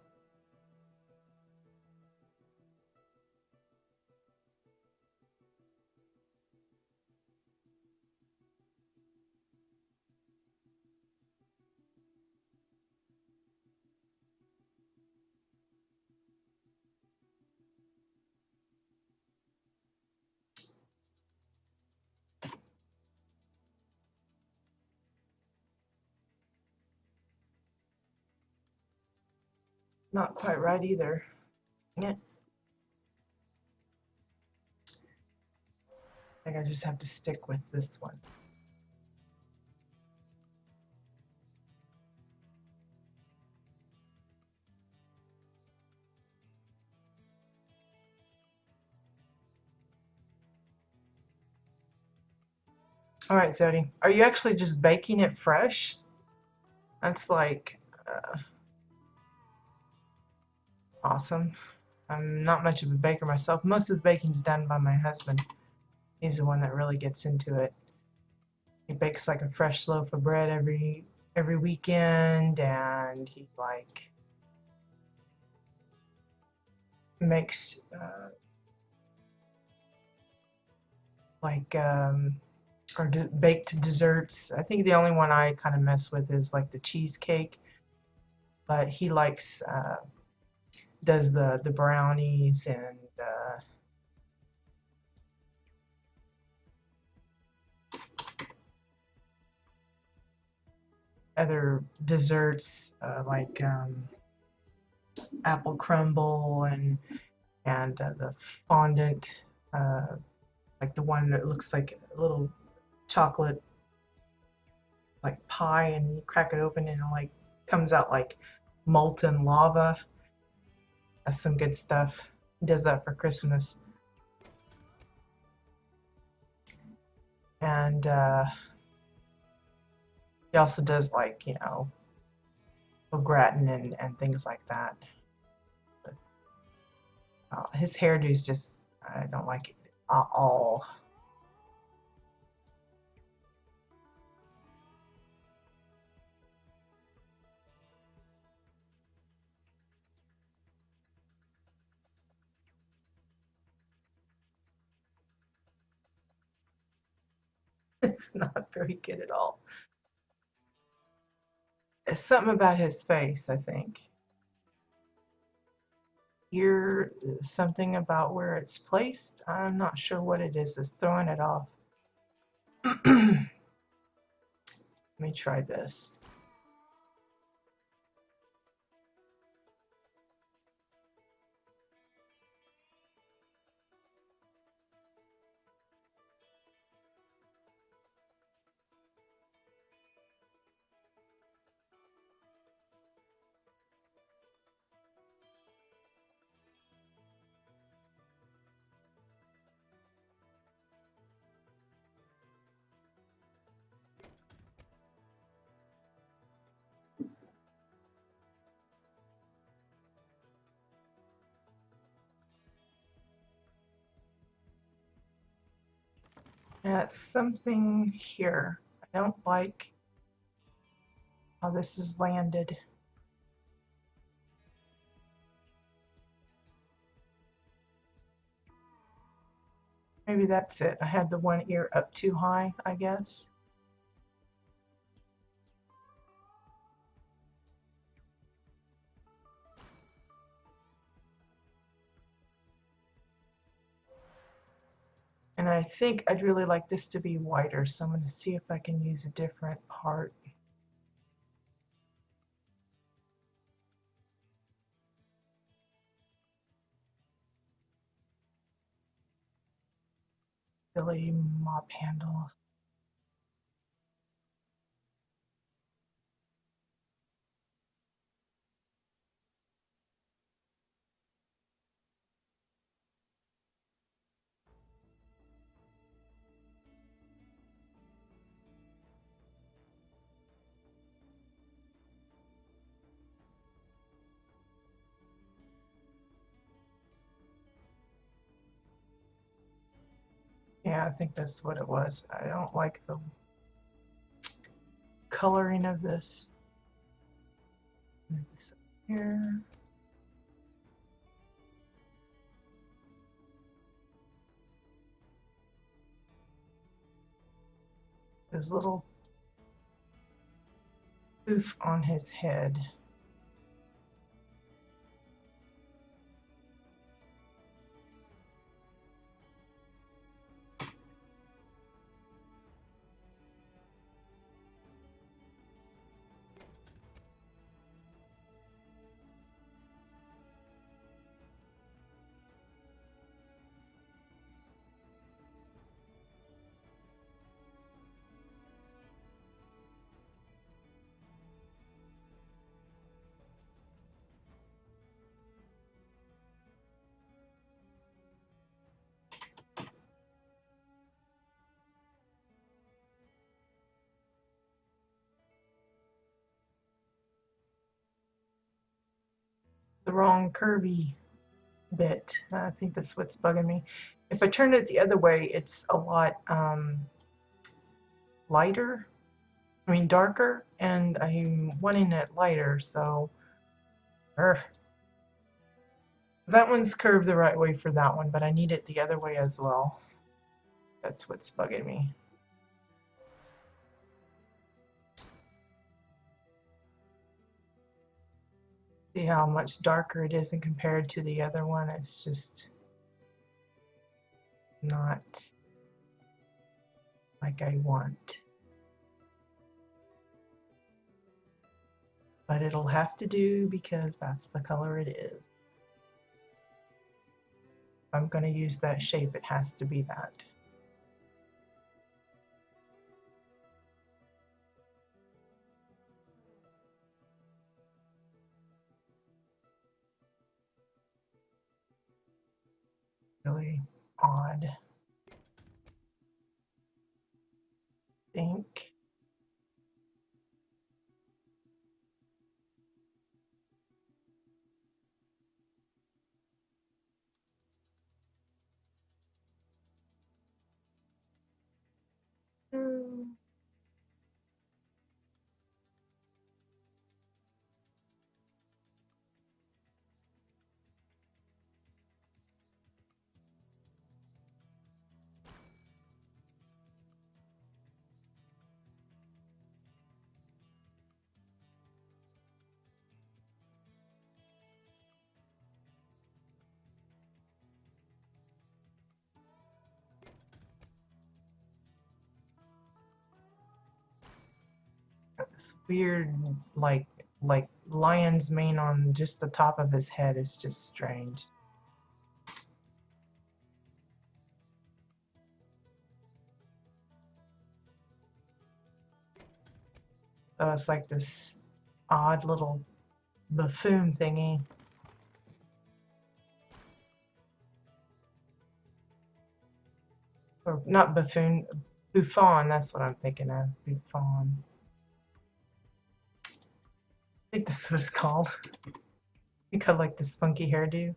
Not quite right either. Dang it. I think I just have to stick with this one. All right, Zodi. Are you actually just baking it fresh? That's like awesome. I'm not much of a baker myself. Most of the baking's done by my husband. He's the one that really gets into it. He bakes like a fresh loaf of bread every weekend, and he like makes like or baked desserts. I think the only one I kind of mess with is like the cheesecake, but he likes does the brownies and other desserts like apple crumble and the fondant, like the one that looks like a little chocolate like pie, and you crack it open and it like comes out like molten lava. That's some good stuff. He does that for Christmas. And he also does like, you know, au gratin and things like that. But, his hairdo's just, I don't like it at all. It's not very good at all. It's something about his face, I think. Here, something about where it's placed. I'm not sure what it is. It's throwing it off. Let me try this. Yeah, it's something here. I don't like how this is landed. Maybe that's it. I had the one ear up too high, I guess. And I think I'd really like this to be wider, so I'm going to see if I can use a different part. Silly mop handle. Yeah, I think that's what it was. I don't like the coloring of this. Move this up here. His little poof on his head. The wrong curvy bit. I think that's what's bugging me. If I turn it the other way, it's a lot lighter. I mean darker, and I'm wanting it lighter, so that one's curved the right way for that one, but I need it the other way as well. That's what's bugging me. See how much darker it is compared to the other one? It's just not like I want. But it'll have to do because that's the color it is. If I'm going to use that shape, it has to be that. Really odd. I think. this weird, like lion's mane on just the top of his head. It's just strange. So it's like this odd little buffoon thingy. Or not buffoon, Buffon, that's what I'm thinking of. Buffon. I think that's what it's called. You got like this funky hairdo.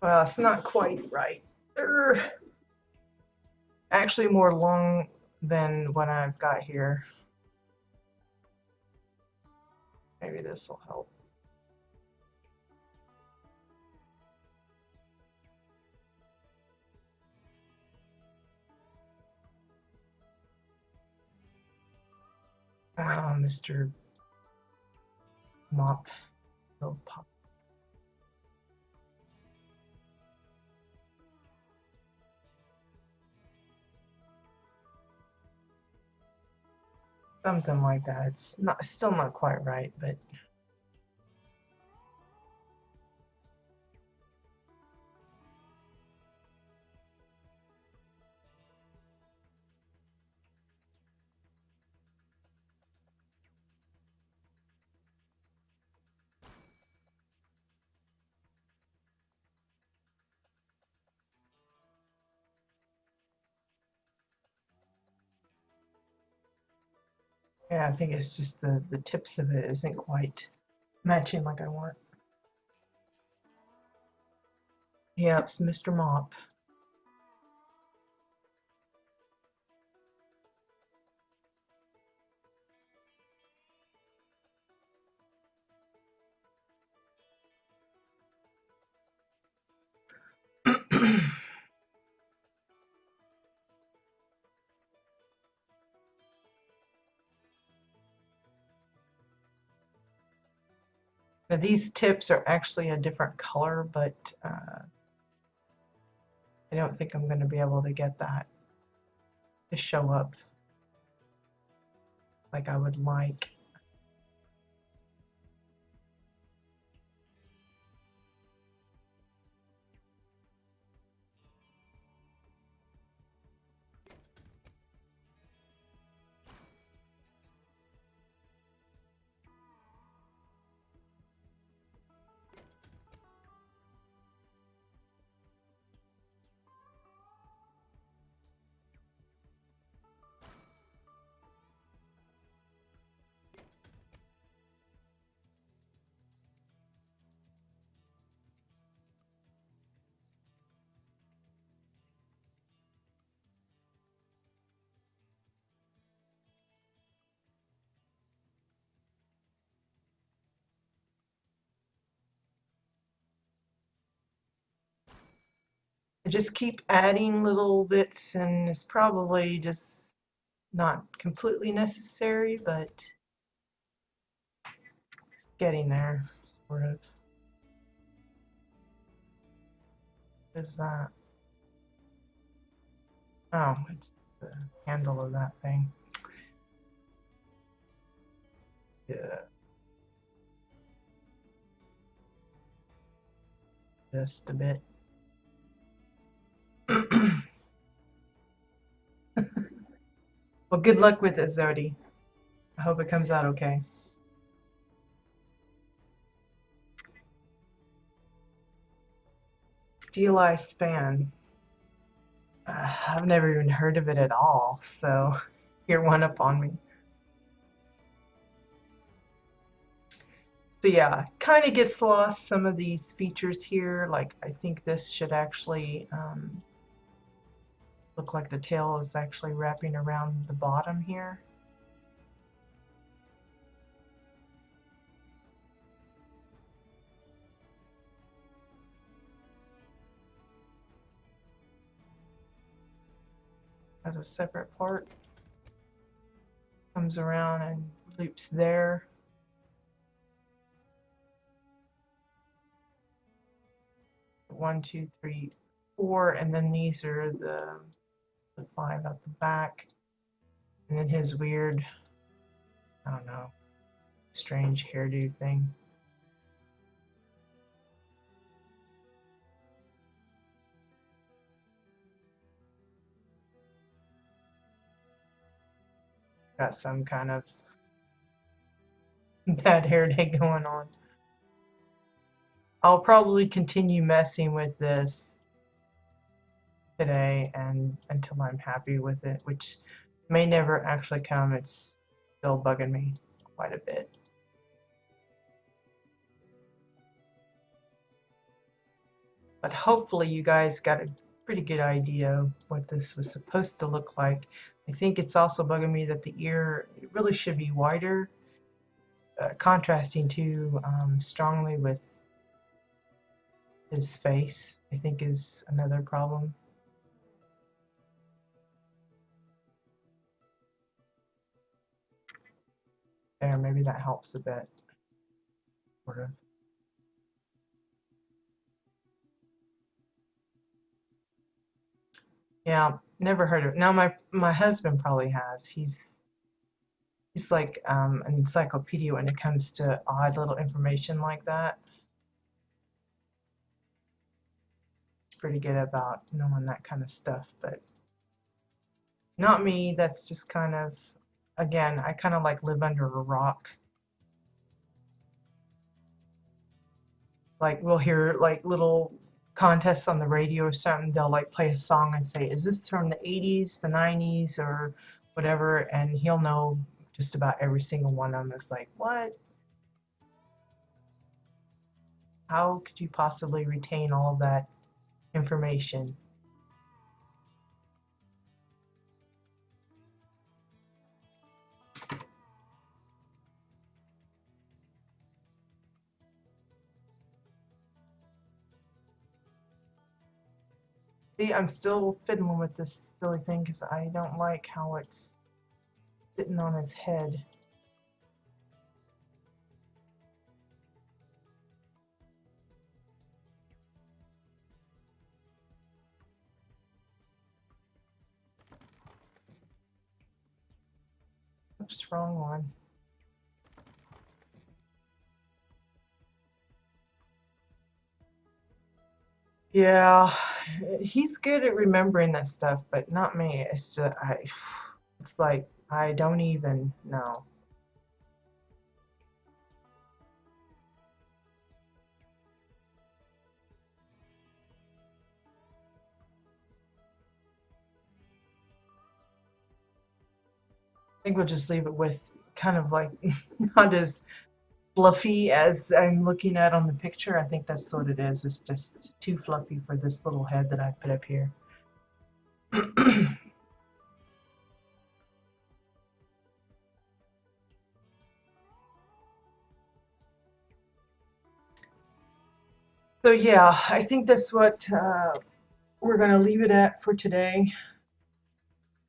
Well, it's not quite right. Actually more long than what I've got here. Maybe this will help. Mr. Mop. Oh, pop. Something like that. It's not still not quite right, but yeah, I think it's just the tips of it isn't quite matching like I want. Yep, it's Mr. Mop. Now these tips are actually a different color, but I don't think I'm going to be able to get that to show up like I would like. I just keep adding little bits, and it's probably just not completely necessary, but getting there, sort of. Is that? Oh, it's the handle of that thing. Yeah, just a bit. Well, good luck with it, Zodi. I hope it comes out okay. Steel Eye Span. I've never even heard of it at all, so you're one up on me. So yeah, kind of gets lost some of these features here. Like I think this should actually look like the tail is actually wrapping around the bottom here. As a separate part. Comes around and loops there. One, two, three, four, and then these are the The 5 out the back. And then his weird, I don't know, strange hairdo thing. Got some kind of bad hair day going on. I'll probably continue messing with this today and until I'm happy with it, which may never actually come. It's still bugging me quite a bit. But hopefully you guys got a pretty good idea of what this was supposed to look like. I think it's also bugging me that the ear really should be wider, contrasting too strongly with his face, I think is another problem. There, maybe that helps a bit, sort of. Yeah, never heard of it. Now my husband probably has. He's like an encyclopedia when it comes to odd little information like that. He's pretty good about knowing that kind of stuff, but not me. That's just kind of, again, I kind of like live under a rock. Like we'll hear like little contests on the radio or something. They'll like play a song and say, "Is this from the 80s, the 90s, or whatever?" And he'll know just about every single one of them. It's like, what? How could you possibly retain all of that information? See, I'm still fiddling with this silly thing because I don't like how it's sitting on his head. Oops, wrong one. Yeah, he's good at remembering that stuff, but not me. It's just, it's like I don't even know. I think we'll just leave it with kind of like not as fluffy as I'm looking at on the picture. I think that's what it is. It's just too fluffy for this little head that I put up here. So yeah, I think that's what we're going to leave it at for today.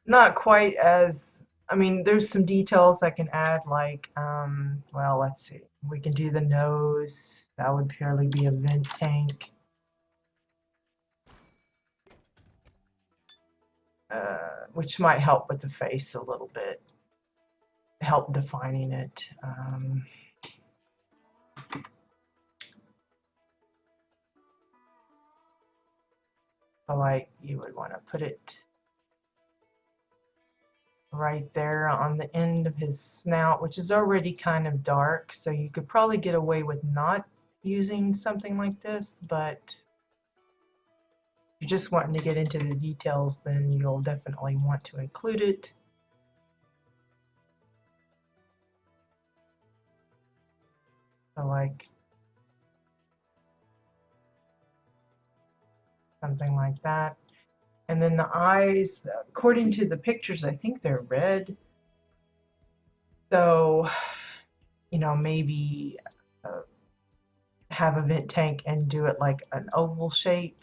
Not quite as, I mean, there's some details I can add, like, well, let's see. We can do the nose. That would purely be a vent tank. Which might help with the face a little bit, help defining it. So like you would want to put it right there on the end of his snout, which is already kind of dark, so you could probably get away with not using something like this, but if you're just wanting to get into the details, then you'll definitely want to include it. So like something like that. And then the eyes, according to the pictures, I think they're red. So, you know, maybe have a vent tank and do it like an oval shape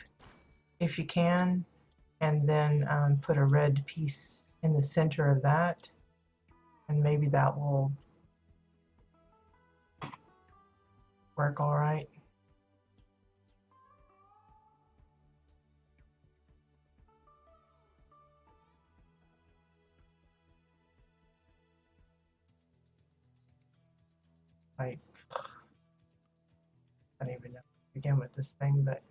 if you can, and then put a red piece in the center of that, and maybe that will work all right. Like, I don't even know where to begin with this thing, but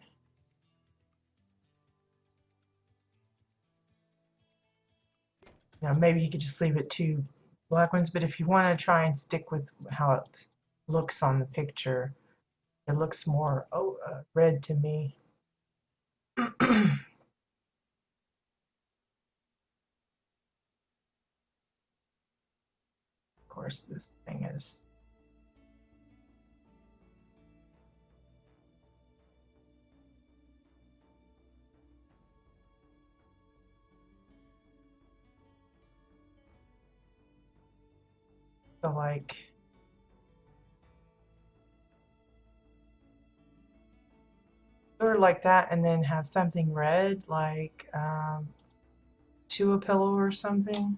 maybe you could just leave it 2 black ones. But if you want to try and stick with how it looks on the picture, it looks more red to me. Of course, this thing is. So like, sort of like that, and then have something red, like to a pillow or something.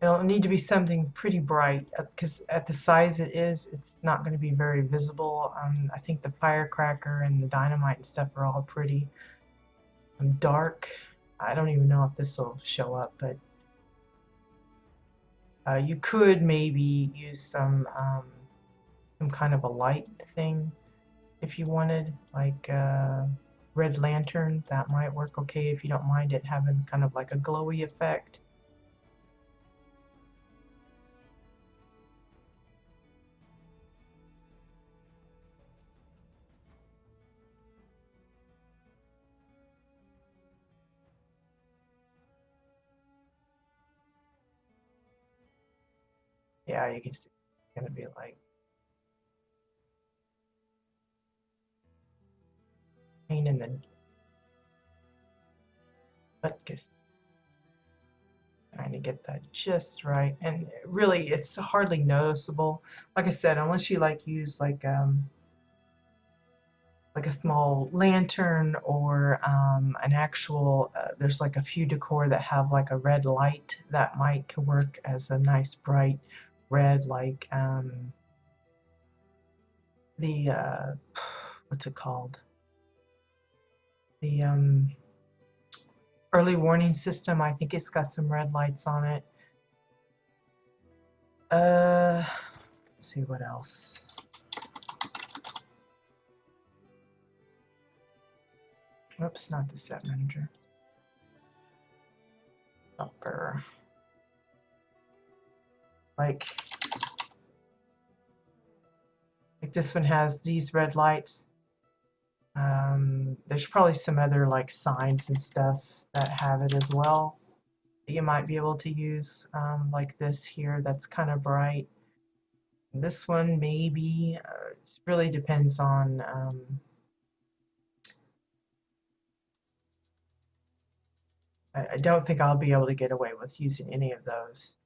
It'll need to be something pretty bright because at the size it is, it's not going to be very visible. I think the firecracker and the dynamite and stuff are all pretty dark. I don't even know if this will show up, but you could maybe use some kind of a light thing if you wanted, like red lantern. That might work okay if you don't mind it having kind of like a glowy effect. Yeah, you can see it's gonna be like pain in the butt, just trying to get that just right. And really, it's hardly noticeable. Like I said, unless you like use like a small lantern or an actual. There's like a few decor that have like a red light that might work as a nice bright red, like the what's it called? The early warning system. I think it's got some red lights on it. Let's see what else. Oops, not the set manager. Upper. Like this one has these red lights. There's probably some other like signs and stuff that have it as well that you might be able to use, like this here that's kind of bright. This one maybe. It really depends on I don't think I'll be able to get away with using any of those.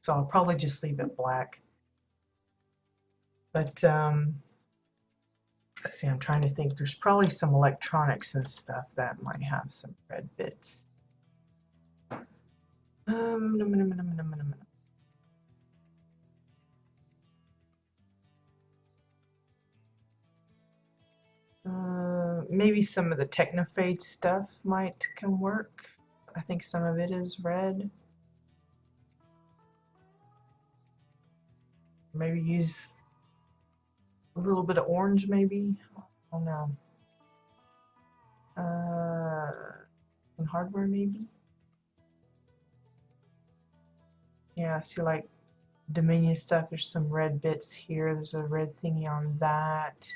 So I'll probably just leave it black. But let's see, I'm trying to think. There's probably some electronics and stuff that might have some red bits. Maybe some of the Technofade stuff can work. I think some of it is red. Maybe use a little bit of orange, maybe. I don't know. Some hardware, maybe. Yeah, see, like Dominion stuff. There's some red bits here. There's a red thingy on that.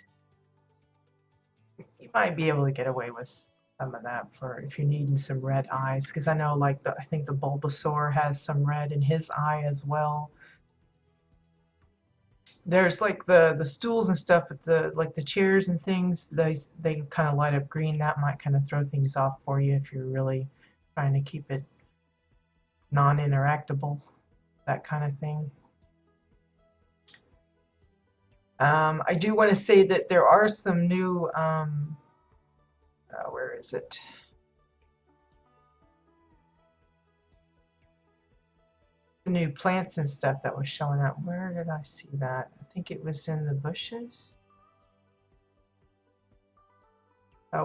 You might be able to get away with some of that for if you're needing some red eyes, because I know like I think the Bulbasaur has some red in his eye as well. There's like the stools and stuff, but the chairs and things, they kind of light up green. That might kind of throw things off for you if you're really trying to keep it non-interactable, that kind of thing. I do want to say that there are some new, where is it? The new plants and stuff that was showing up. Where did I see that? I think it was in the bushes.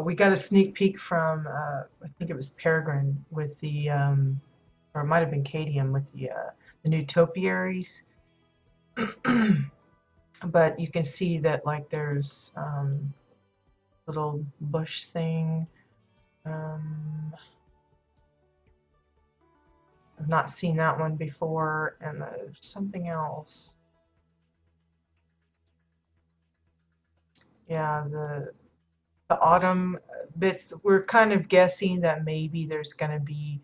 We got a sneak peek from, I think it was Peregrine with the, or it it might have been Cadium with the new topiaries. But you can see that like there's little bush thing. I've not seen that one before, and there's something else. Yeah, the autumn bits. We're kind of guessing that maybe there's going to be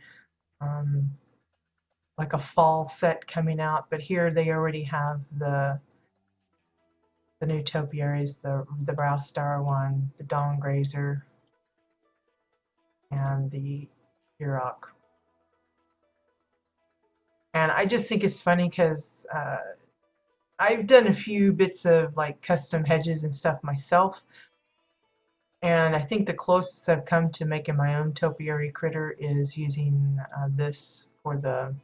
like a fall set coming out, but here they already have the new topiaries, the WildStar one, the Dawn Grazer, and the Yurok. And I just think it's funny because I've done a few bits of like custom hedges and stuff myself, and I think the closest I've come to making my own topiary critter is using this for the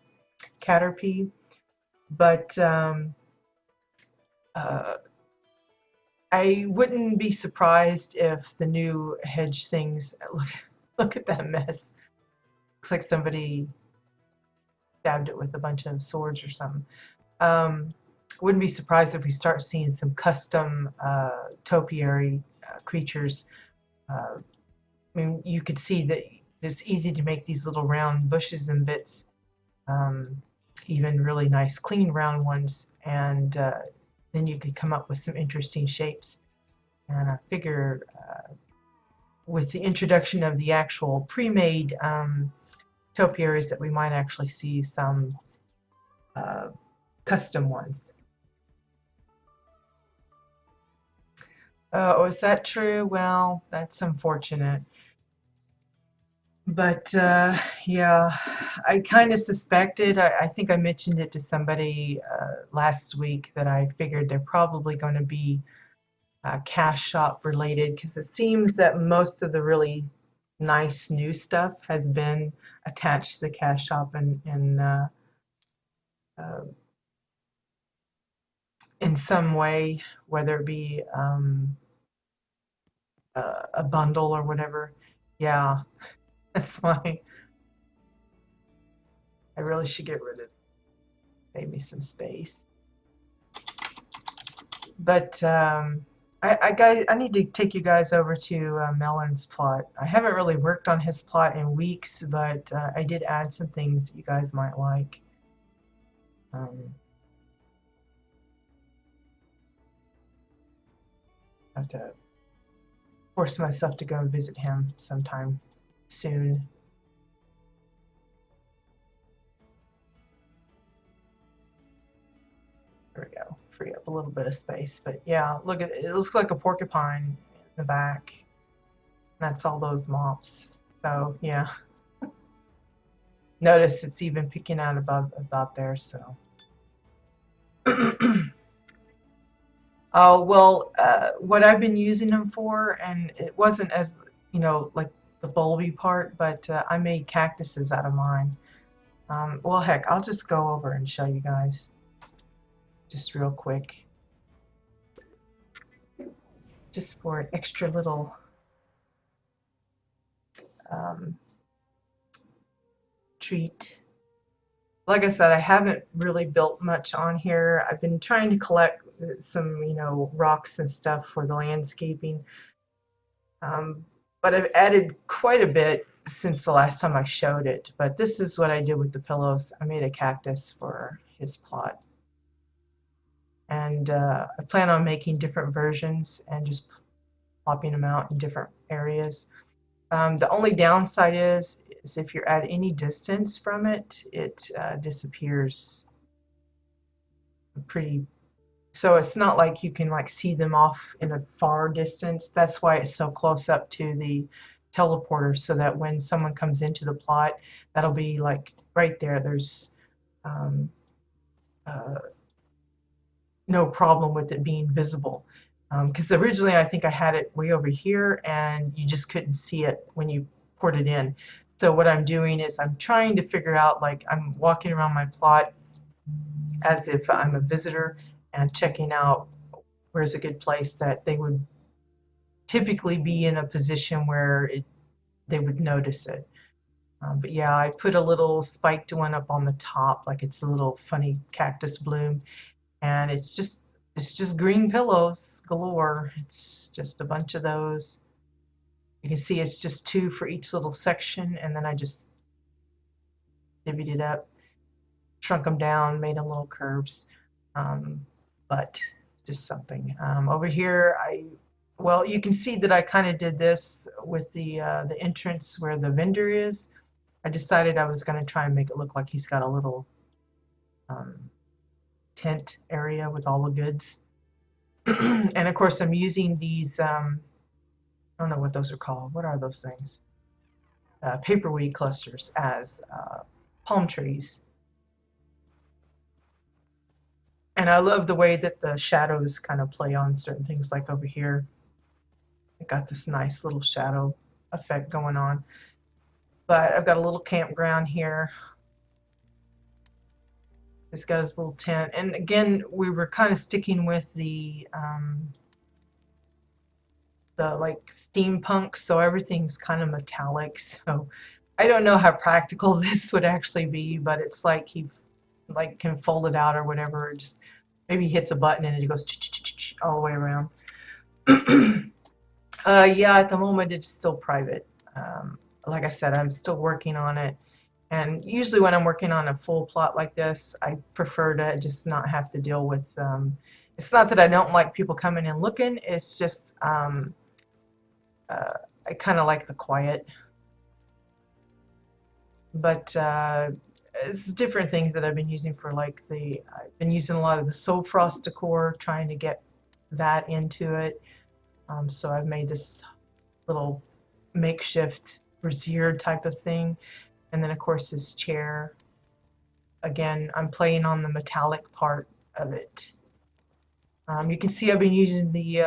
Caterpie. But I wouldn't be surprised if the new hedge things look at that mess. Looks like somebody stabbed it with a bunch of swords or something. Wouldn't be surprised if we start seeing some custom topiary creatures. I mean, you could see that it's easy to make these little round bushes and bits, even really nice clean round ones, and then you could come up with some interesting shapes. And I figure with the introduction of the actual pre-made topiaries that we might actually see some custom ones. Oh, is that true? Well, that's unfortunate. But yeah, I kind of suspected, I think I mentioned it to somebody last week, that I figured they're probably going to be cash shop related, because it seems that most of the really nice new stuff has been attached to the cash shop in some way, whether it be a bundle or whatever. Yeah, that's why I really should get rid of it. Save me some space. But I need to take you guys over to Melon's plot. I haven't really worked on his plot in weeks, but I did add some things that you guys might like. I have to force myself to go and visit him sometime soon. There we go. Free up a little bit of space. But yeah, look at it. It looks like a porcupine in the back. That's all those mops. So yeah. Notice it's even picking out about there, so. Oh, well, what I've been using them for, and it wasn't as, like the bulby part, but I made cactuses out of mine. Well, heck, I'll just go over and show you guys just real quick. Just for an extra little treat. Like I said, I haven't really built much on here. I've been trying to collect some, rocks and stuff for the landscaping. But I've added quite a bit since the last time I showed it. But this is what I did with the pillows. I made a cactus for his plot. And I plan on making different versions and just plopping them out in different areas. The only downside is if you're at any distance from it, it disappears pretty. So it's not like you can like see them off in a far distance. That's why it's so close up to the teleporter, so that when someone comes into the plot, that'll be like right there. There's no problem with it being visible. Because originally I think I had it way over here and you just couldn't see it when you poured it in. So what I'm doing is I'm trying to figure out, like, I'm walking around my plot as if I'm a visitor and checking out where's a good place that they would typically be in a position where they would notice it. But yeah, I put a little spiked one up on the top, like it's a little funny cactus bloom, and it's just green pillows galore. It's just a bunch of those. You can see it's just two for each little section, and then I just divvied it up, shrunk them down, made them little curves. Um, but just something. Over here, well, you can see that I kind of did this with the entrance where the vendor is. I decided I was going to try and make it look like he's got a little um, tent area with all the goods. And of course, I'm using these, I don't know what those are called. What are those things? Paperweed clusters as palm trees. And I love the way that the shadows kind of play on certain things, like over here. I got this nice little shadow effect going on. But I've got a little campground here. It's got his little tent. And again, we were kind of sticking with the like steampunk, so everything's kind of metallic. So I don't know how practical this would actually be, but it's like he like can fold it out or whatever. Just maybe he hits a button and it goes all the way around. Yeah, at the moment it's still private. Like I said, I'm still working on it. And usually when I'm working on a full plot like this, I prefer to just not have to deal with, it's not that I don't like people coming and looking, it's just, I kind of like the quiet. But it's different things that I've been using for like I've been using a lot of the Soul Frost decor, trying to get that into it. So I've made this little makeshift brazier type of thing. And then of course this chair. Again, I'm playing on the metallic part of it. You can see I've been using the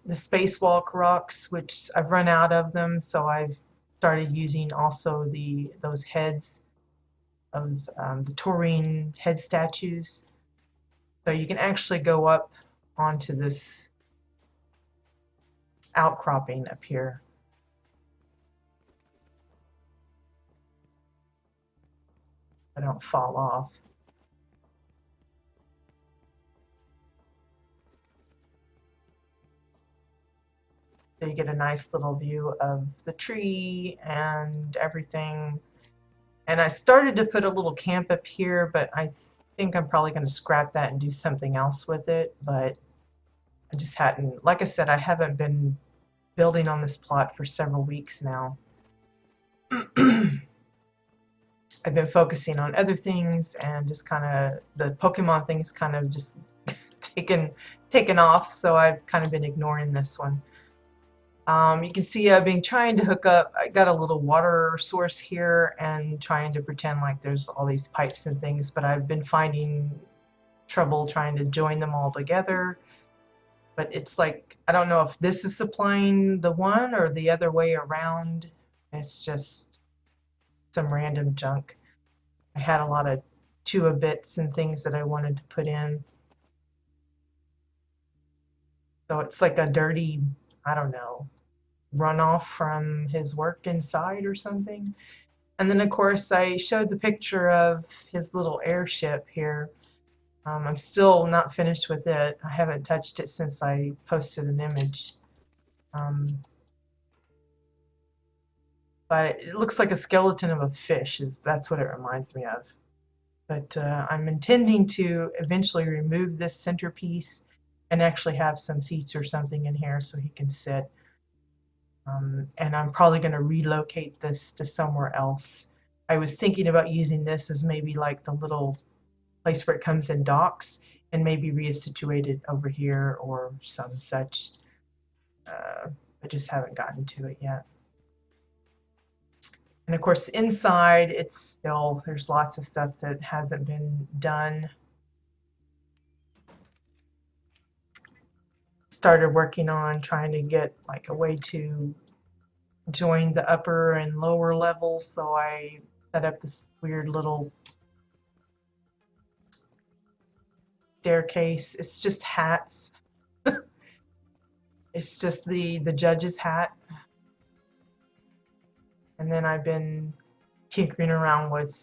spacewalk rocks, which I've run out of them, so I've started using also those heads of the taurine head statues. So you can actually go up onto this outcropping up here. I don't fall off. So you get a nice little view of the tree and everything. And I started to put a little camp up here, but I think I'm probably going to scrap that and do something else with it. But I just hadn't, like I said, I haven't been building on this plot for several weeks now. I've been focusing on other things, and just kind of the Pokemon things kind of just taken off, so I've kind of been ignoring this one. You can see I've been trying to hook up, I got a little water source here and trying to pretend like there's all these pipes and things, but I've been finding trouble trying to join them all together. But it's like, I don't know if this is supplying the one or the other way around. It's just some random junk. I had a lot of Chua bits and things that I wanted to put in. So it's like a dirty, I don't know, runoff from his work inside or something. And then of course I showed the picture of his little airship here. I'm still not finished with it. I haven't touched it since I posted an image. But it looks like a skeleton of a fish. That's what it reminds me of. But I'm intending to eventually remove this centerpiece and actually have some seats or something in here so he can sit. And I'm probably going to relocate this to somewhere else. I was thinking about using this as maybe like the little place where it comes in docks, and maybe resituate it over here or some such. I just haven't gotten to it yet. And of course, inside, it's still, there's lots of stuff that hasn't been done. Started working on trying to get like a way to join the upper and lower levels, so I set up this weird little staircase. It's just hats. It's just the judge's hat. And then I've been tinkering around with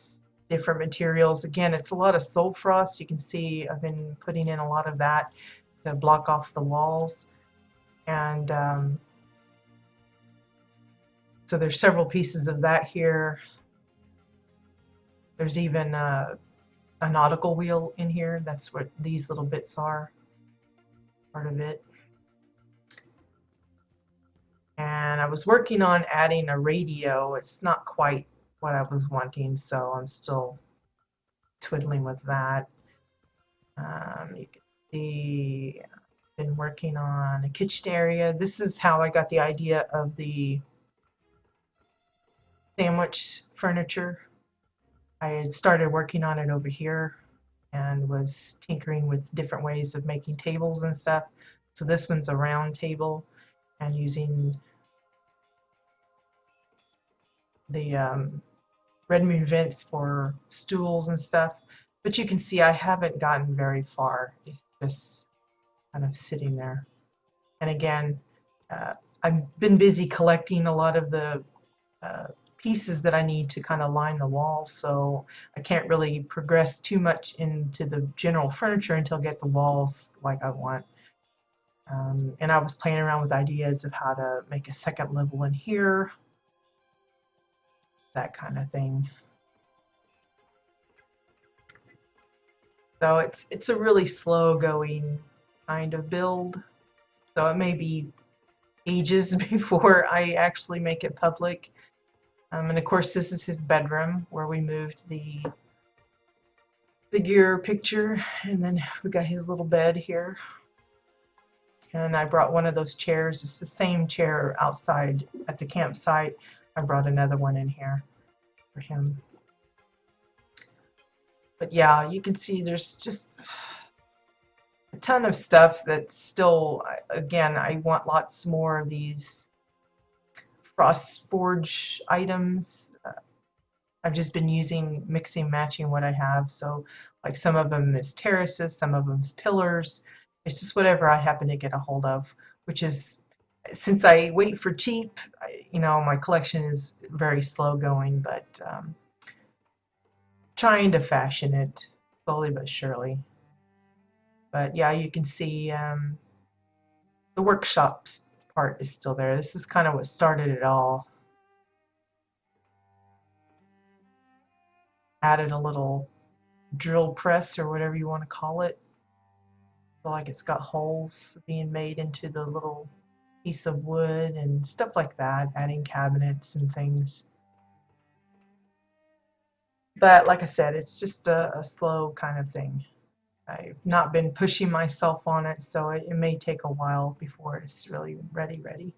different materials. Again, it's a lot of soul frost. You can see I've been putting in a lot of that to block off the walls. And so there's several pieces of that here. There's even a nautical wheel in here. That's what these little bits are, part of it. And I was working on adding a radio. It's not quite what I was wanting, so I'm still twiddling with that. You can see I've been working on a kitchen area. This is how I got the idea of the sandwich furniture. I had started working on it over here and was tinkering with different ways of making tables and stuff. So this one's a round table and using the red moon vents for stools and stuff. But you can see I haven't gotten very far. It's just kind of sitting there. And again, I've been busy collecting a lot of the pieces that I need to kind of line the walls, so I can't really progress too much into the general furniture until I get the walls like I want. And I was playing around with ideas of how to make a second level in here, that kind of thing. So it's a really slow going kind of build. So it may be ages before I actually make it public. And of course, this is his bedroom where we moved the figure picture, and then we got his little bed here. And I brought one of those chairs. It's the same chair outside at the campsite. I brought another one in here for him. But yeah, you can see there's just a ton of stuff that's still, again, I want lots more of these Frost Forge items. I've just been using, mixing, matching what I have. So like some of them is terraces, some of them is pillars. It's just whatever I happen to get a hold of, which is, since I wait for cheap, you know, my collection is very slow going, but trying to fashion it slowly but surely. But yeah, you can see the workshops part is still there. This is kind of what started it all. Added a little drill press or whatever you want to call it. So like it's got holes being made into the little piece of wood and stuff like that, adding cabinets and things. But like I said, it's just a slow kind of thing. I've not been pushing myself on it, so it may take a while before it's really ready.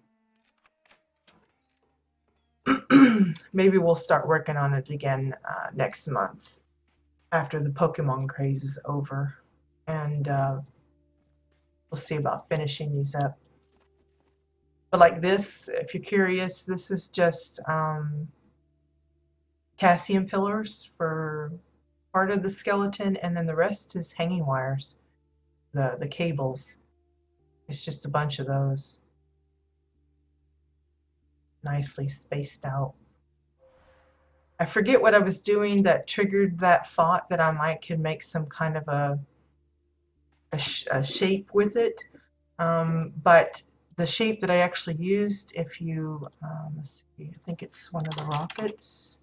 Maybe we'll start working on it again next month after the Pokemon craze is over, and we'll see about finishing these up. But like this, if you're curious, this is just Cassian pillars for part of the skeleton, and then the rest is hanging wires, the cables. It's just a bunch of those, nicely spaced out. I forget what I was doing that triggered that thought that I might could make some kind of a shape with it, but the shape that I actually used, if you let's see, I think it's one of the rockets.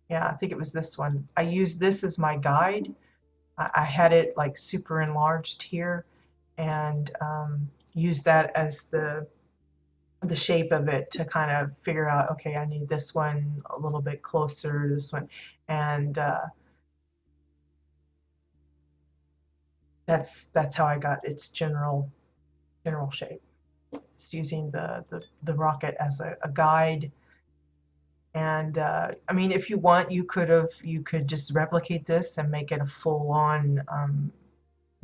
Yeah, I think it was this one. I used this as my guide. I had it like super enlarged here, and used that as the shape of it to kind of figure out, okay, I need this one a little bit closer, this one, and that's how I got its general shape. It's using the rocket as a guide. And I mean, if you want, you could just replicate this and make it a full-on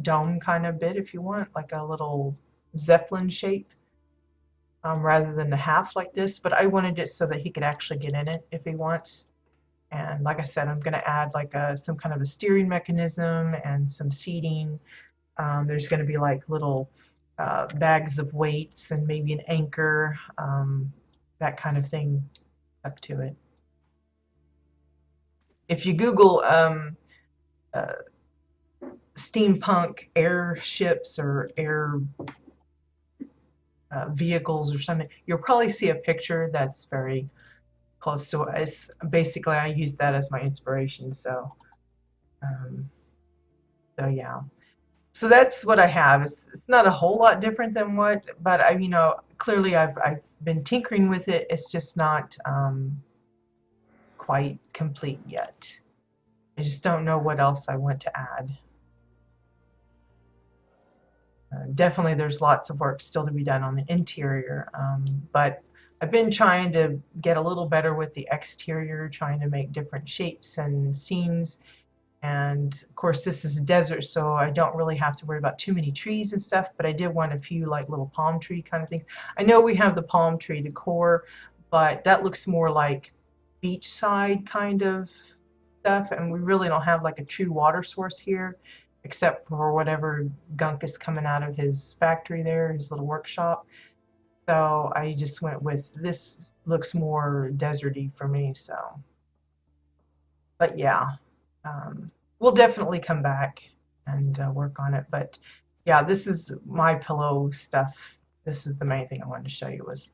dome kind of bit if you want, like a little Zeppelin shape, rather than the half like this. But I wanted it so that he could actually get in it if he wants. And like I said, I'm going to add like some kind of a steering mechanism and some seating. There's going to be like little bags of weights and maybe an anchor. that kind of thing up to it. If you Google uh, steampunk airships or air vehicles or something, you'll probably see a picture that's very close to it. It's basically, I use that as my inspiration. Um, so yeah. So that's what I have. It's not a whole lot different than what, but clearly I've been tinkering with it. It's just not quite complete yet. I just don't know what else I want to add. Definitely there's lots of work still to be done on the interior, but I've been trying to get a little better with the exterior, trying to make different shapes and scenes. And of course this is a desert, so I don't really have to worry about too many trees and stuff, but I did want a few like little palm tree kind of things. I know we have the palm tree decor, but that looks more like beachside kind of stuff, and we really don't have like a true water source here, except for whatever gunk is coming out of his factory there, his little workshop. So I just went with this. Looks more deserty for me. So, but yeah, we'll definitely come back and work on it. But yeah, this is my pillow stuff. This is the main thing I wanted to show you, was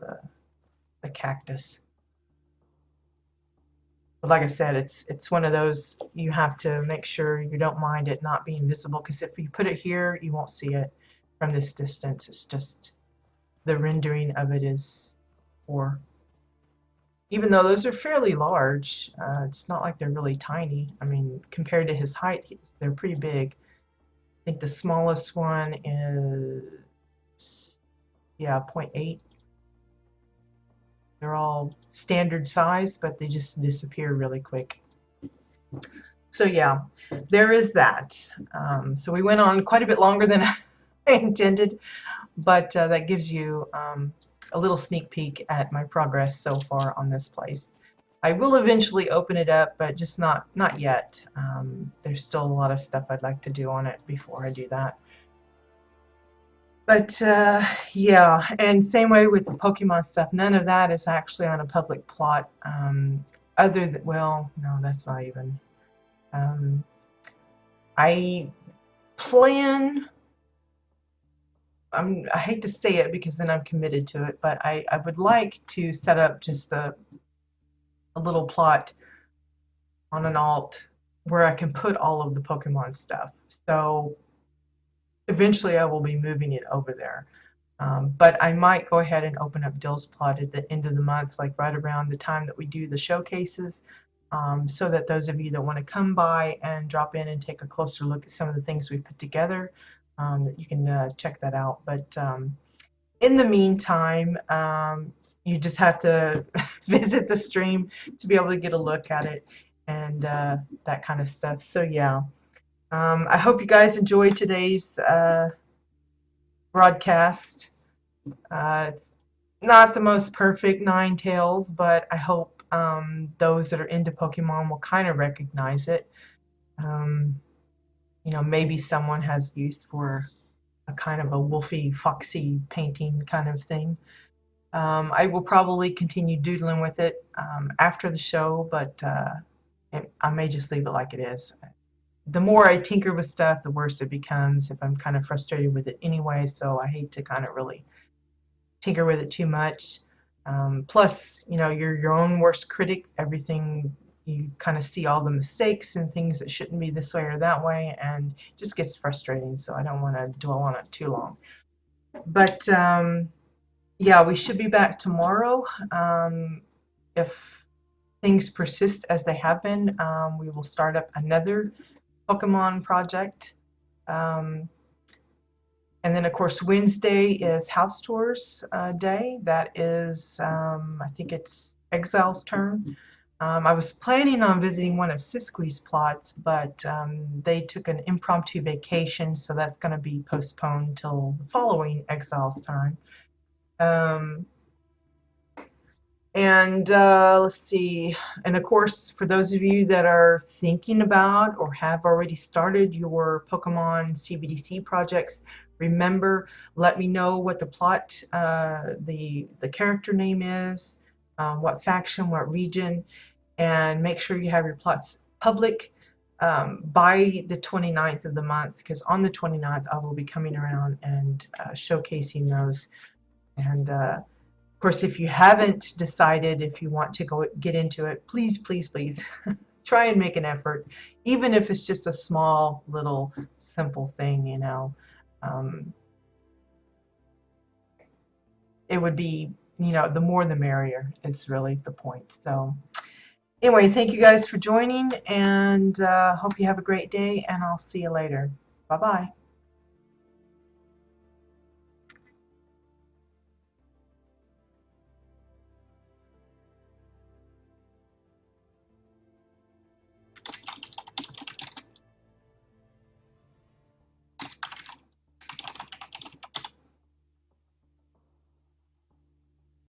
the cactus. But like I said, it's one of those, you have to make sure you don't mind it not being visible, because if you put it here, you won't see it from this distance. It's just the rendering of it is poor. Even though those are fairly large, it's not like they're really tiny. I mean, compared to his height, they're pretty big. I think the smallest one is, yeah, 0.8. They're all standard size, but they just disappear really quick. So yeah, there is that. So we went on quite a bit longer than I intended, but that gives you a little sneak peek at my progress so far on this place. I will eventually open it up, but just not yet. There's still a lot of stuff I'd like to do on it before I do that. But yeah, and same way with the Pokemon stuff. None of that is actually on a public plot. Other than, well, no, that's not even. I plan. I hate to say it because then I'm committed to it, but I would like to set up just a little plot on an alt where I can put all of the Pokemon stuff. So eventually I will be moving it over there. But I might go ahead and open up Dill's plot at the end of the month, like right around the time that we do the showcases, so that those of you that want to come by and drop in and take a closer look at some of the things we put together, that you can check that out. But in the meantime, you just have to visit the stream to be able to get a look at it and that kind of stuff. So yeah. I hope you guys enjoyed today's broadcast. It's not the most perfect Ninetales, but I hope those that are into Pokemon will kind of recognize it. Maybe someone has use for a kind of a wolfy, foxy painting kind of thing. I will probably continue doodling with it after the show, but I may just leave it like it is. The more I tinker with stuff, the worse it becomes if I'm kind of frustrated with it anyway, so I hate to kind of really tinker with it too much. Plus, you're your own worst critic. Everything, you kind of see all the mistakes and things that shouldn't be this way or that way, and it just gets frustrating, so I don't want to dwell on it too long. But yeah, we should be back tomorrow. If things persist as they have been, we will start up another Pokemon project. And then, of course, Wednesday is House Tours Day. That is, I think it's Exile's turn. I was planning on visiting one of Sisqui's plots, but they took an impromptu vacation, so that's going to be postponed till the following Exile's time. And let's see, and of course, for those of you that are thinking about or have already started your Pokemon CBDC projects, remember, let me know what the plot, the character name is, what faction, what region, and make sure you have your plots public by the 29th of the month, because on the 29th I will be coming around and showcasing those. And of course, if you haven't decided if you want to get into it, please, please, please try and make an effort, even if it's just a small little simple thing, you know. Um, it would be, you know, the more the merrier is really the point. So anyway, thank you guys for joining, and hope you have a great day, and I'll see you later. Bye bye.